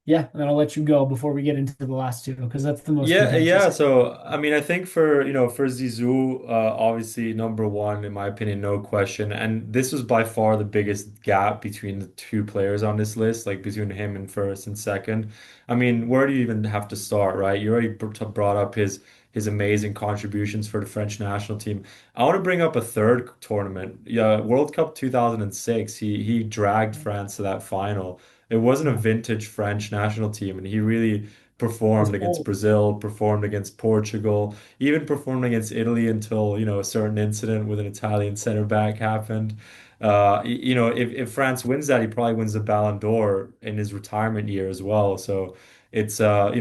Yeah, and then I'll let you go before we get into the last two because that's the most Yeah, contentious. yeah. So, I mean, I think for Zizou, obviously number one, in my opinion, no question. And this was by far the biggest gap between the two players on this list, like between him and first and second. I mean, where do you even have to start, right? You already brought up his amazing contributions for the French national team. I want to bring up a third tournament. Yeah, World Cup 2006. He dragged France to that final. It wasn't a Yeah. vintage French national team, and he really Was performed against old. Brazil, performed against Portugal, even performed against Italy until, a certain incident with an Italian center back happened. If France wins that, he probably wins the Ballon d'Or in his retirement year as well. So it's a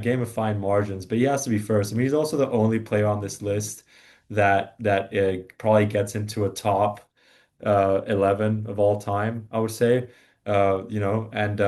game of fine margins, but he has to be first. I mean, he's also the only player on this list that probably gets into a top 11 of all time, I would say. And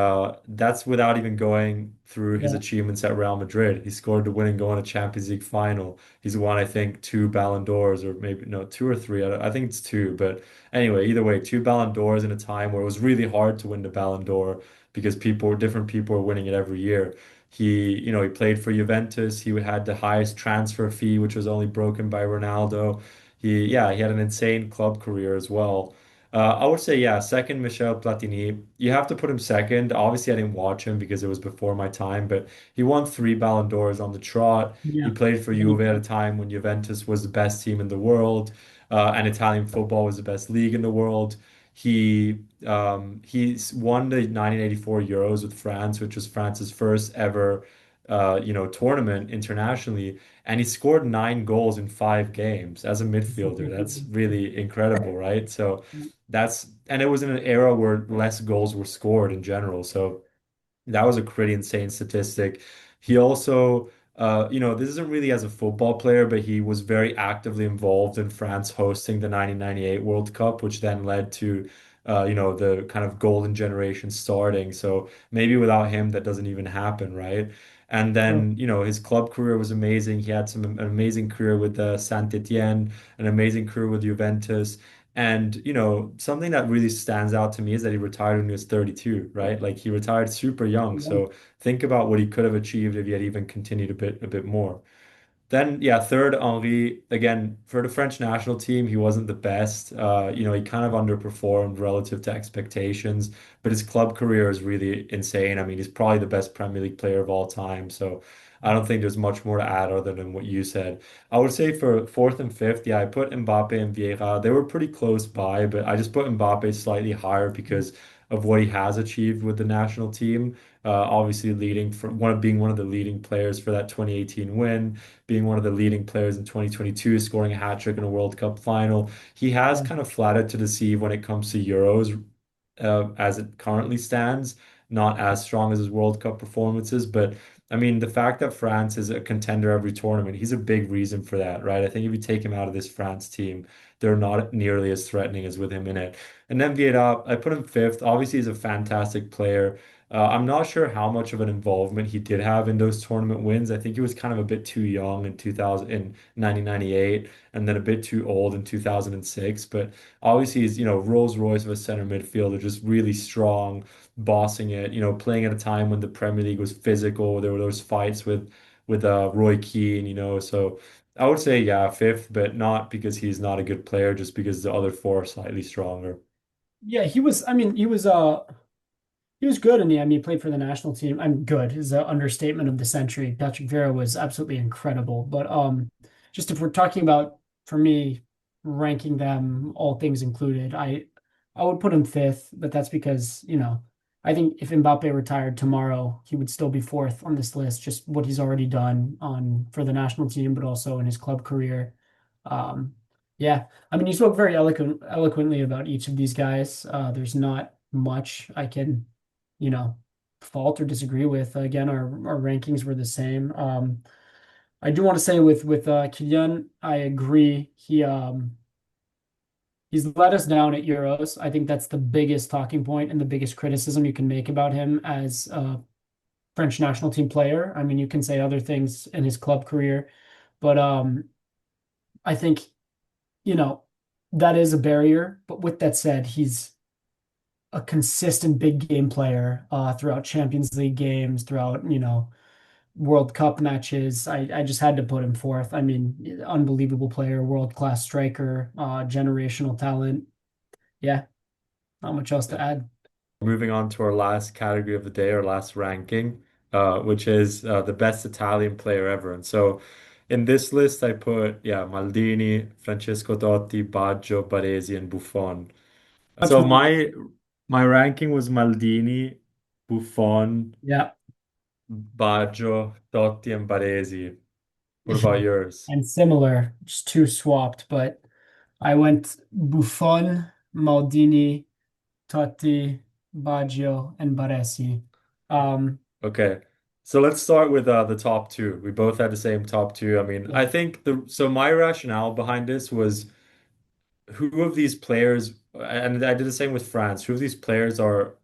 that's without even going through his Yeah. achievements at Real Madrid. He scored the winning goal in a Champions League final. He's won, I think, two Ballon d'Ors, or maybe no, two or three. I think it's two, but anyway, either way, two Ballon d'Ors in a time where it was really hard to win the Ballon d'Or because different people were winning it every year. He played for Juventus. He had the highest transfer fee, which was only broken by Ronaldo. He had an insane club career as well. I would say, yeah, second, Michel Platini. You have to put him second. Obviously, I didn't watch him because it was before my time, but he won three Ballon d'Ors on the trot. He Yeah. played for Juve at a time when Juventus was the best team in the world, and Italian football was the best league in the world. He's won the 1984 Euros with France, which was France's first ever tournament internationally, and he scored nine goals in five games as a midfielder. That's really incredible, right? So and it was in an era where less goals were scored in general. So that was a pretty insane statistic. He also, this isn't really as a football player, but he was very actively involved in France hosting the 1998 World Cup, which then led to, the kind of golden generation starting. So maybe without him, that doesn't even happen, right? And Sure. then, his club career was amazing. He had an amazing career with Saint-Étienne, an amazing career with Juventus. And, something that really stands out to me is that he retired when he was 32, right? Like he retired super young. Yeah. So think about what he could have achieved if he had even continued a bit more. Then, yeah, third, Henri, again, for the French national team, he wasn't the best. He kind of underperformed relative to expectations, but his club career is really insane. I mean, he's probably the best Premier League player of all time. So I don't think there's much more to add other than what you said. I would say for fourth and fifth, yeah, I put Mbappe and Vieira. They were pretty close by, but I just put Mbappe slightly higher because of what he has achieved with the national team. Obviously, leading from being one of the leading players for that 2018 win, being one of the leading players in 2022, scoring a hat trick in a World Cup final. He has Yeah. kind of flattered to deceive when it comes to Euros, as it currently stands, not as strong as his World Cup performances. But I mean, the fact that France is a contender every tournament, he's a big reason for that, right? I think if you take him out of this France team, they're not nearly as threatening as with him in it. And then Vieira, I put him fifth. Obviously, he's a fantastic player. I'm not sure how much of an involvement he did have in those tournament wins. I think he was kind of a bit too young in 2000 in 1998 and then a bit too old in 2006. But obviously he's, Rolls Royce of a center midfielder, just really strong, bossing it, playing at a time when the Premier League was physical. There were those fights with Roy Keane, so I would say yeah, fifth, but not because he's not a good player, just because the other four are slightly stronger. Yeah, he was, I mean, he was good in the end. He played for the national team. I'm good is an understatement of the century. Patrick Vieira was absolutely incredible. But just if we're talking about for me ranking them all things included, I would put him fifth, but that's because, I think if Mbappe retired tomorrow, he would still be fourth on this list, just what he's already done on for the national team, but also in his club career. Um, yeah, I mean, you spoke very eloquently about each of these guys. There's not much I can fault or disagree with. Again, our rankings were the same. I do want to say with Kylian, I agree. He's let us down at Euros. I think that's the biggest talking point and the biggest criticism you can make about him as a French national team player. I mean, you can say other things in his club career, but I think, you know, that is a barrier. But with that said, he's a consistent big game player throughout Champions League games, throughout, World Cup matches. I just had to put him fourth. I mean, unbelievable player, world-class striker, generational talent. Yeah, not much else to add. Moving on to our last category of the day, our last ranking, which is the best Italian player ever. And so in this list, I put, yeah, Maldini, Francesco Totti, Baggio, Baresi, and Buffon. Much So more. my ranking was Maldini, Buffon, Yeah. Baggio, Totti, and Baresi. What about yours? And similar, just two swapped, but I went Buffon, Maldini, Totti, Baggio, and Baresi. Um, Okay. So let's start with the top two. We both had the same top two. I mean, yeah, I think the so my rationale behind this was who of these players, and I did the same with France, who of these players are,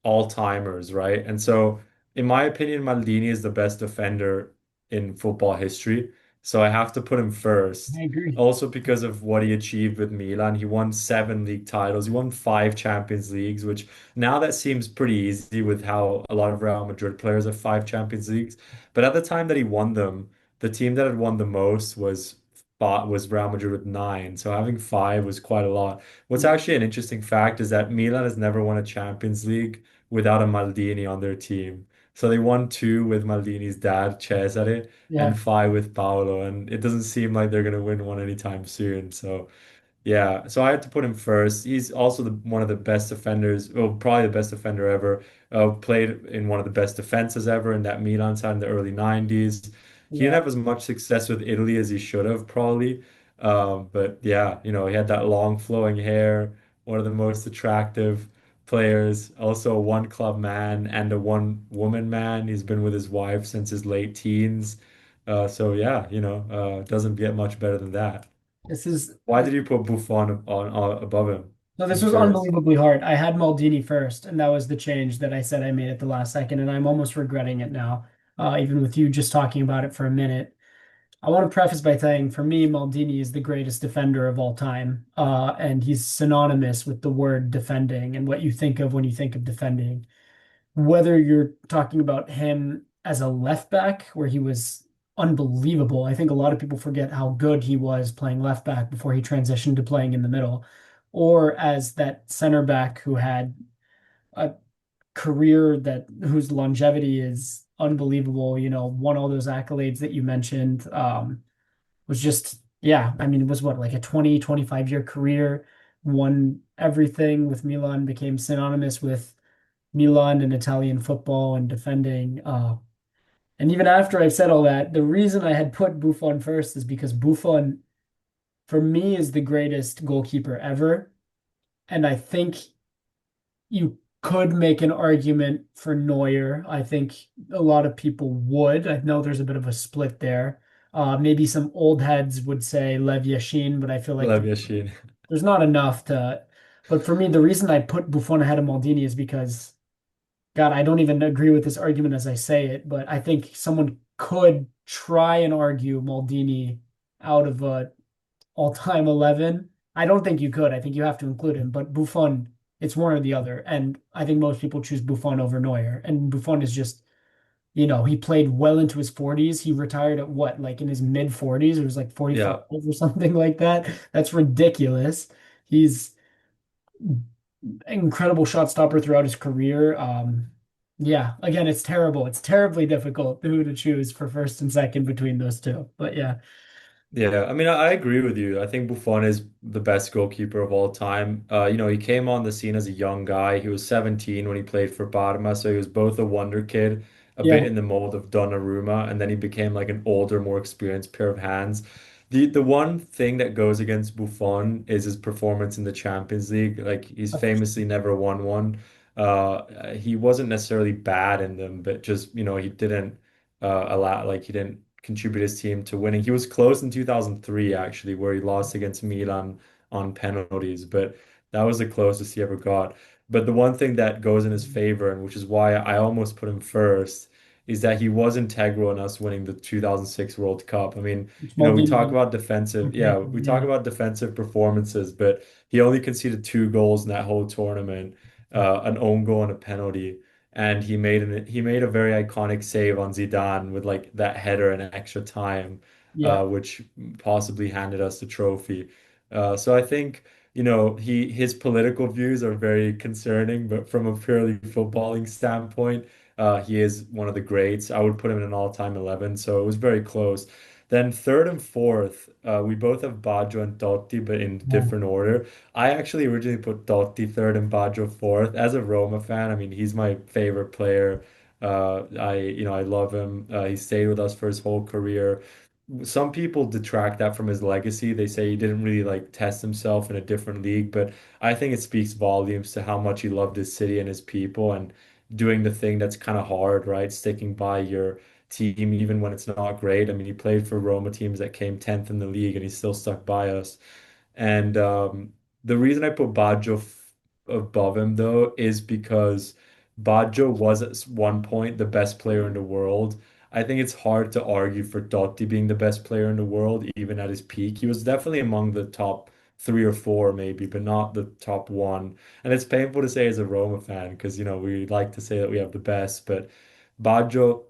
all-timers, right? And so, in my opinion, Maldini is the best defender in football history. So I have to put him first. I agree. Also because of what he achieved with Milan. He won 7 league titles. He won 5 Champions Leagues, which now that seems pretty easy with how a lot of Real Madrid players have 5 Champions Leagues. But at the time that he won them, the team that had won the most was Real Madrid with 9. So having 5 was quite a lot. What's Yeah, actually an interesting fact is that Milan has never won a Champions League without a Maldini on their team. So they won 2 with Maldini's dad, Cesare, yeah, and 5 with Paolo. And it doesn't seem like they're going to win one anytime soon. So yeah, so I had to put him first. He's also one of the best defenders, well, probably the best defender ever. Played in one of the best defenses ever in that Milan side in the early 90s. He didn't yeah. have as much success with Italy as he should have, probably. But yeah, he had that long flowing hair, one of the most attractive players. Also a one club man and a one woman man. He's been with his wife since his late teens. So yeah, doesn't get much better than that. This is Why did you put Buffon on above him No, this in was first? unbelievably hard. I had Maldini first, and that was the change that I said I made at the last second, and I'm almost regretting it now, even with you just talking about it for a minute. I want to preface by saying, for me, Maldini is the greatest defender of all time, and he's synonymous with the word defending and what you think of when you think of defending. Whether you're talking about him as a left back, where he was unbelievable. I think a lot of people forget how good he was playing left back before he transitioned to playing in the middle, or as that center back who had a career that whose longevity is unbelievable, won all those accolades that you mentioned. Was just, yeah, I mean, it was what, like a 20, 25-year career, won everything with Milan, became synonymous with Milan and Italian football and defending. And even after I've said all that, the reason I had put Buffon first is because Buffon, for me, is the greatest goalkeeper ever. And I think you could make an argument for Neuer. I think a lot of people would. I know there's a bit of a split there. Maybe some old heads would say Lev Yashin, but I feel like Lev Yashin. there's not enough to. But for me, the reason I put Buffon ahead of Maldini is because God, I don't even agree with this argument as I say it, but I think someone could try and argue Maldini out of a all-time 11. I don't think you could. I think you have to include him, but Buffon, it's one or the other. And I think most people choose Buffon over Neuer. And Buffon is just, he played well into his 40s. He retired at what, like in his mid 40s? It was like 45 Yeah. or something like that. That's ridiculous. He's incredible shot stopper throughout his career. Yeah, again, it's terrible. It's terribly difficult who to choose for first and second between those two. But yeah, Yeah, I mean, I agree with you. I think Buffon is the best goalkeeper of all time. He came on the scene as a young guy. He was 17 when he played for Parma, so he was both a wonder kid, a bit yeah, in the mold of Donnarumma, and then he became like an older, more experienced pair of hands. The one thing that goes against Buffon is his performance in the Champions League. Like he's famously never won one. He wasn't necessarily bad in them, but just, he didn't he didn't contribute his team to winning. He was close in 2003 actually, where he lost against Milan on penalties, but that was the closest he ever got. But the one thing that goes in his favor, and which is why I almost put him first, is that he was integral in us winning the 2006 World Cup. I mean, it's we Maldini talk would about defensive, yeah, take we him. talk Yeah, about defensive performances, but he only conceded 2 goals in that whole tournament, an own goal and a penalty. And he made a very iconic save on Zidane with like that header in extra time, yeah, which possibly handed us the trophy. So I think, his political views are very concerning, but from a purely footballing standpoint, he is one of the greats. I would put him in an all-time 11, so it was very close. Then third and fourth, we both have Baggio and Totti, but in yeah. different order. I actually originally put Totti third and Baggio fourth. As a Roma fan, I mean, he's my favorite player. I love him. He stayed with us for his whole career. some people detract that from his legacy. They say he didn't really like test himself in a different league, but I think it speaks volumes to how much he loved his city and his people and doing the thing that's kind of hard, right? Sticking by your team even when it's not great. I mean, he played for Roma teams that came 10th in the league and he still stuck by us. And the reason I put Baggio above him though is because Baggio was at one point the best player in the world. I think it's hard to argue for Totti being the best player in the world, even at his peak. He was definitely among the top three or four, maybe, but not the top one. And it's painful to say as a Roma fan because, we like to say that we have the best, but Baggio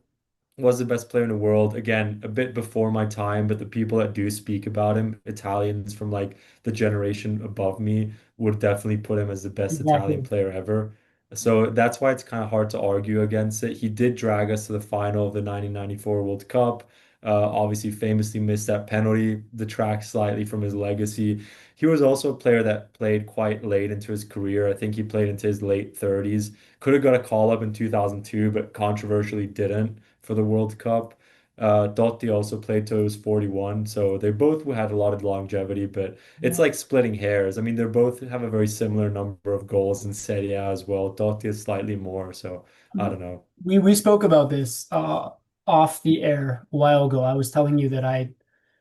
was the best player in the world. Again, a bit before my time, but the people that do speak about him, Italians from like the generation above me, would definitely put him as the best Italian Exactly. player ever. So that's why it's kind of hard to argue against it. He did drag us to the final of the 1994 World Cup. Obviously, famously missed that penalty, detracts slightly from his legacy. He was also a player that played quite late into his career. I think he played into his late 30s. Could have got a call up in 2002, but controversially didn't for the World Cup. Totti also played till he was 41, so they both had a lot of longevity, but it's like splitting hairs. I mean, they both have a very similar number of goals in Serie A as well. Totti is slightly more, so I don't know. We spoke about this off the air a while ago. I was telling you that I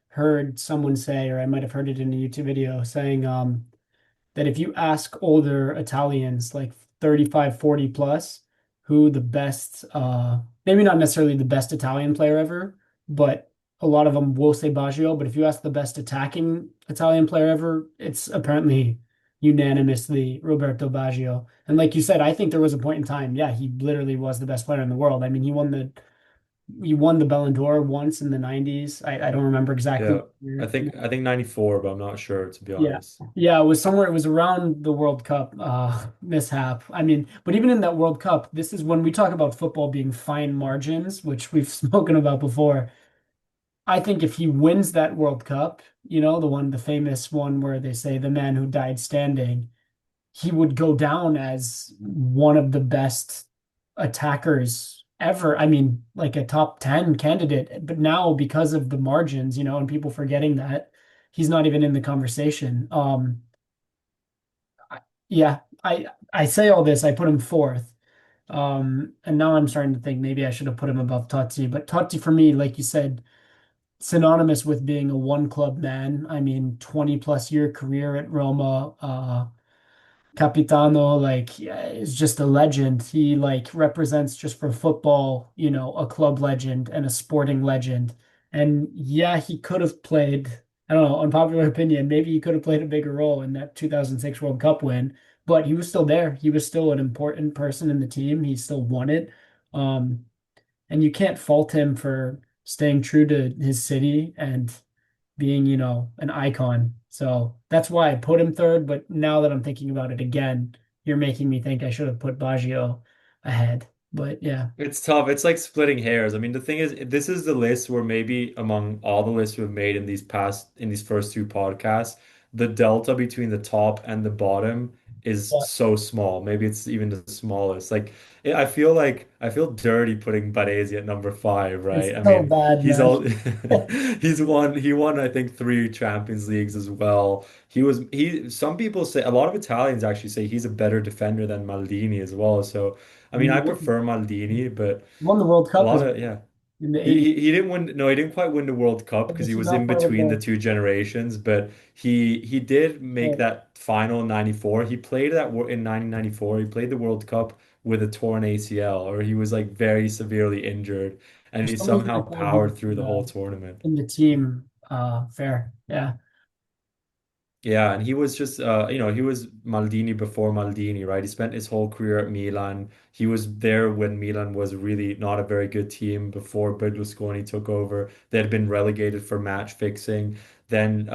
heard someone say, or I might have heard it in a YouTube video, saying that if you ask older Italians, like 35, 40 plus, who the best, maybe not necessarily the best Italian player ever, but a lot of them will say Baggio. But if you ask the best attacking Italian player ever, it's apparently unanimously Roberto Baggio. And like you said, I think there was a point in time, yeah, he literally was the best player in the world. I mean, he won the Ballon d'Or once in the 90s. I don't remember exactly Yeah, what I year. think I think 94, but I'm not sure to be Yeah. honest. Yeah, it was somewhere, it was around the World Cup mishap. I mean, but even in that World Cup, this is when we talk about football being fine margins, which we've spoken about before. I think if he wins that World Cup, the famous one where they say the man who died standing, he would go down as one of the best attackers ever. I mean, like a top 10 candidate. But now, because of the margins, and people forgetting that, he's not even in the conversation. Yeah, I say all this, I put him fourth. And now I'm starting to think maybe I should have put him above Totti. But Totti for me, like you said, synonymous with being a one club man. I mean, 20 plus year career at Roma. Capitano, like, yeah, is just a legend. He like represents just for football, a club legend and a sporting legend. And yeah, he could have played, I don't know, unpopular opinion, maybe he could have played a bigger role in that 2006 World Cup win, but he was still there. He was still an important person in the team. He still won it. Um, and you can't fault him for staying true to his city and being, an icon. So that's why I put him third. But now that I'm thinking about it again, you're making me think I should have put Baggio ahead. But yeah, It's tough. It's like splitting hairs. I mean, the thing is, this is the list where maybe among all the lists we've made in these first two podcasts, the delta between the top and the bottom is yeah, so small. Maybe it's even the smallest. I feel dirty putting Baresi at number five, it's right? I so mean, bad, he's man. all he won, I think, three Champions Leagues as well. Some people say a lot of Italians actually say he's a better defender than Maldini as well. So I mean, He I won, prefer Maldini, but won the World a Cup lot as of well yeah. in the He, 80s. he he didn't win. No, he didn't quite win the World Cup because Does he he was not in play with between the the two generations. But he did make that final in '94. He played in 1994. He played the World Cup with a torn ACL, or he was like very severely injured, and for he some reason I somehow thought he was powered through the whole tournament. in the team. Fair. Yeah. Yeah, and he was just he was Maldini before Maldini, right? He spent his whole career at Milan. He was there when Milan was really not a very good team before Berlusconi took over. They had been relegated for match fixing. Then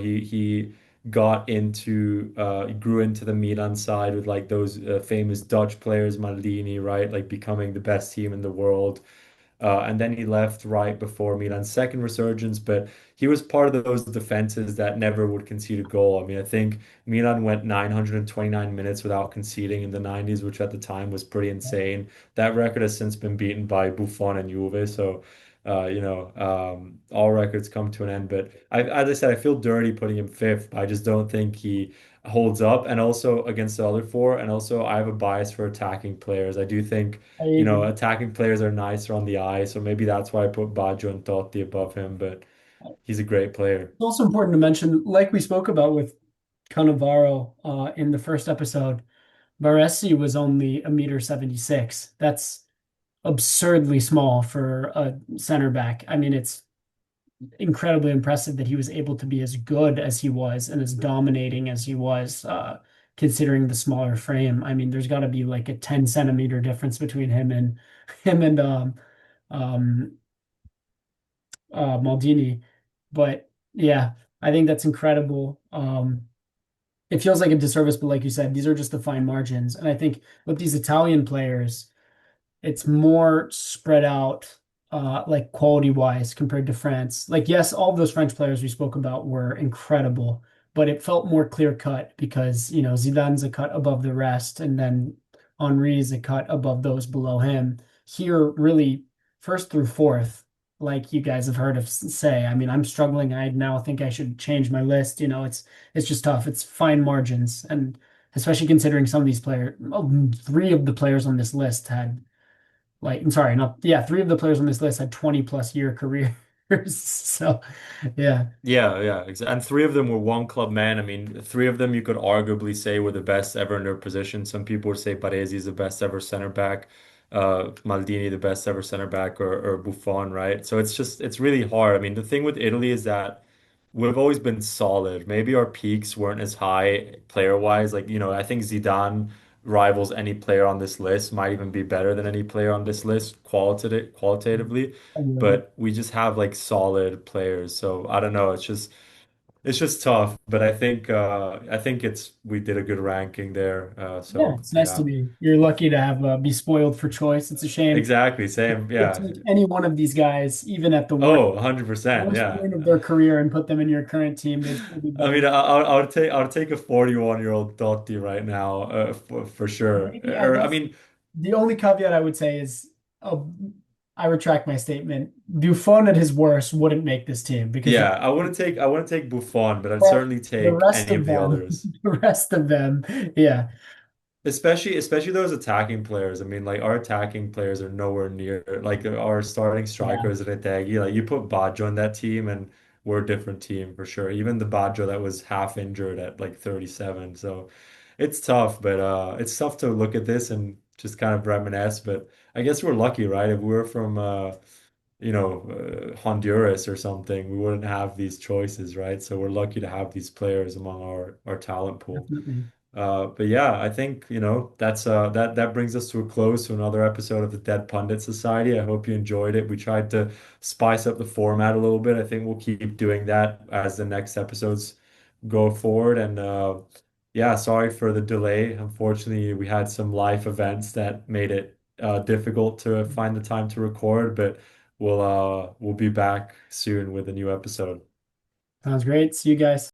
he he grew into the Milan side with like those famous Dutch players, Maldini, right? Like becoming the best team in the world. And then he left right before Milan's second resurgence, but he was part of those defenses that never would concede a goal. I mean, I think Milan went 929 minutes without conceding in the 90s, which at the time was pretty insane. That record has since been beaten by Buffon and Juve. So, all records come to an end. But as I said, I feel dirty putting him fifth. I just don't think he holds up. And also against the other four. And also, I have a bias for attacking players. I do think, I agree. attacking players are nicer on the eye. So maybe that's why I put Baggio and Totti above him. But he's a great player. It's also important to mention, like we spoke about with Cannavaro in the first episode, Baresi was only a meter 76. That's absurdly small for a center back. I mean, it's incredibly impressive that he was able to be as good as he was and as dominating as he was, considering the smaller frame. I mean, there's got to be like a 10 centimeter difference between him and him and um, Maldini. But yeah, I think that's incredible. It feels like a disservice, but like you said, these are just the fine margins. And I think with these Italian players, it's more spread out, like quality wise compared to France. Like, yes, all of those French players we spoke about were incredible, but it felt more clear cut because, Zidane's a cut above the rest, and then Henri's a cut above those below him. Here, really, first through fourth, like you guys have heard of say. I mean, I'm struggling. I now think I should change my list. It's just tough. It's fine margins, and especially considering some of these players, three of the players on this list had like, I'm sorry, not, yeah, three of the players on this list had 20 plus year careers. So, yeah, Yeah, yeah, and three of them were one club men. I mean, three of them you could arguably say were the best ever in their position. Some people would say Baresi is the best ever center back, Maldini the best ever center back, or Buffon, right? So it's really hard. I mean, the thing with Italy is that we've always been solid. Maybe our peaks weren't as high player wise. Like, I think Zidane rivals any player on this list, might even be better than any player on this list qualitatively, I agree. but we just have like solid players. So I don't know. It's just tough. But I think it's we did a good ranking there. Yeah, So it's nice to yeah. be. You're lucky to have be spoiled for choice. It's a shame Exactly. Same. to Yeah. take any one of these guys, even at the Oh, 100%. worst Yeah. point of their career, and put them in your current team. They'd still be I better. mean, I would take a 41-year-old Dotti right now, for sure. Maybe I Or I guess mean, the only caveat I would say is, uh, I retract my statement. Buffon at his worst wouldn't make this team because yeah, I wouldn't take Buffon, but I'd but certainly the take rest any of of the them, others. the rest of them, yeah, Especially those attacking players. I mean, like our attacking players are nowhere near like our starting yeah, strikers at Etegi. Like you put Baggio on that team and we're a different team for sure. Even the Baggio that was half injured at like 37. So it's tough, but it's tough to look at this and just kind of reminisce. But I guess we're lucky, right? If we were from Honduras or something, we wouldn't have these choices, right? So we're lucky to have these players among our talent pool. definitely. But yeah, I think, that brings us to a close to another episode of the Dead Pundit Society. I hope you enjoyed it. We tried to spice up the format a little bit. I think we'll keep doing that as the next episodes go forward. And yeah, sorry for the delay. Unfortunately, we had some life events that made it difficult to find the time to record, but we'll be back soon with a new episode. Sounds great. See you guys.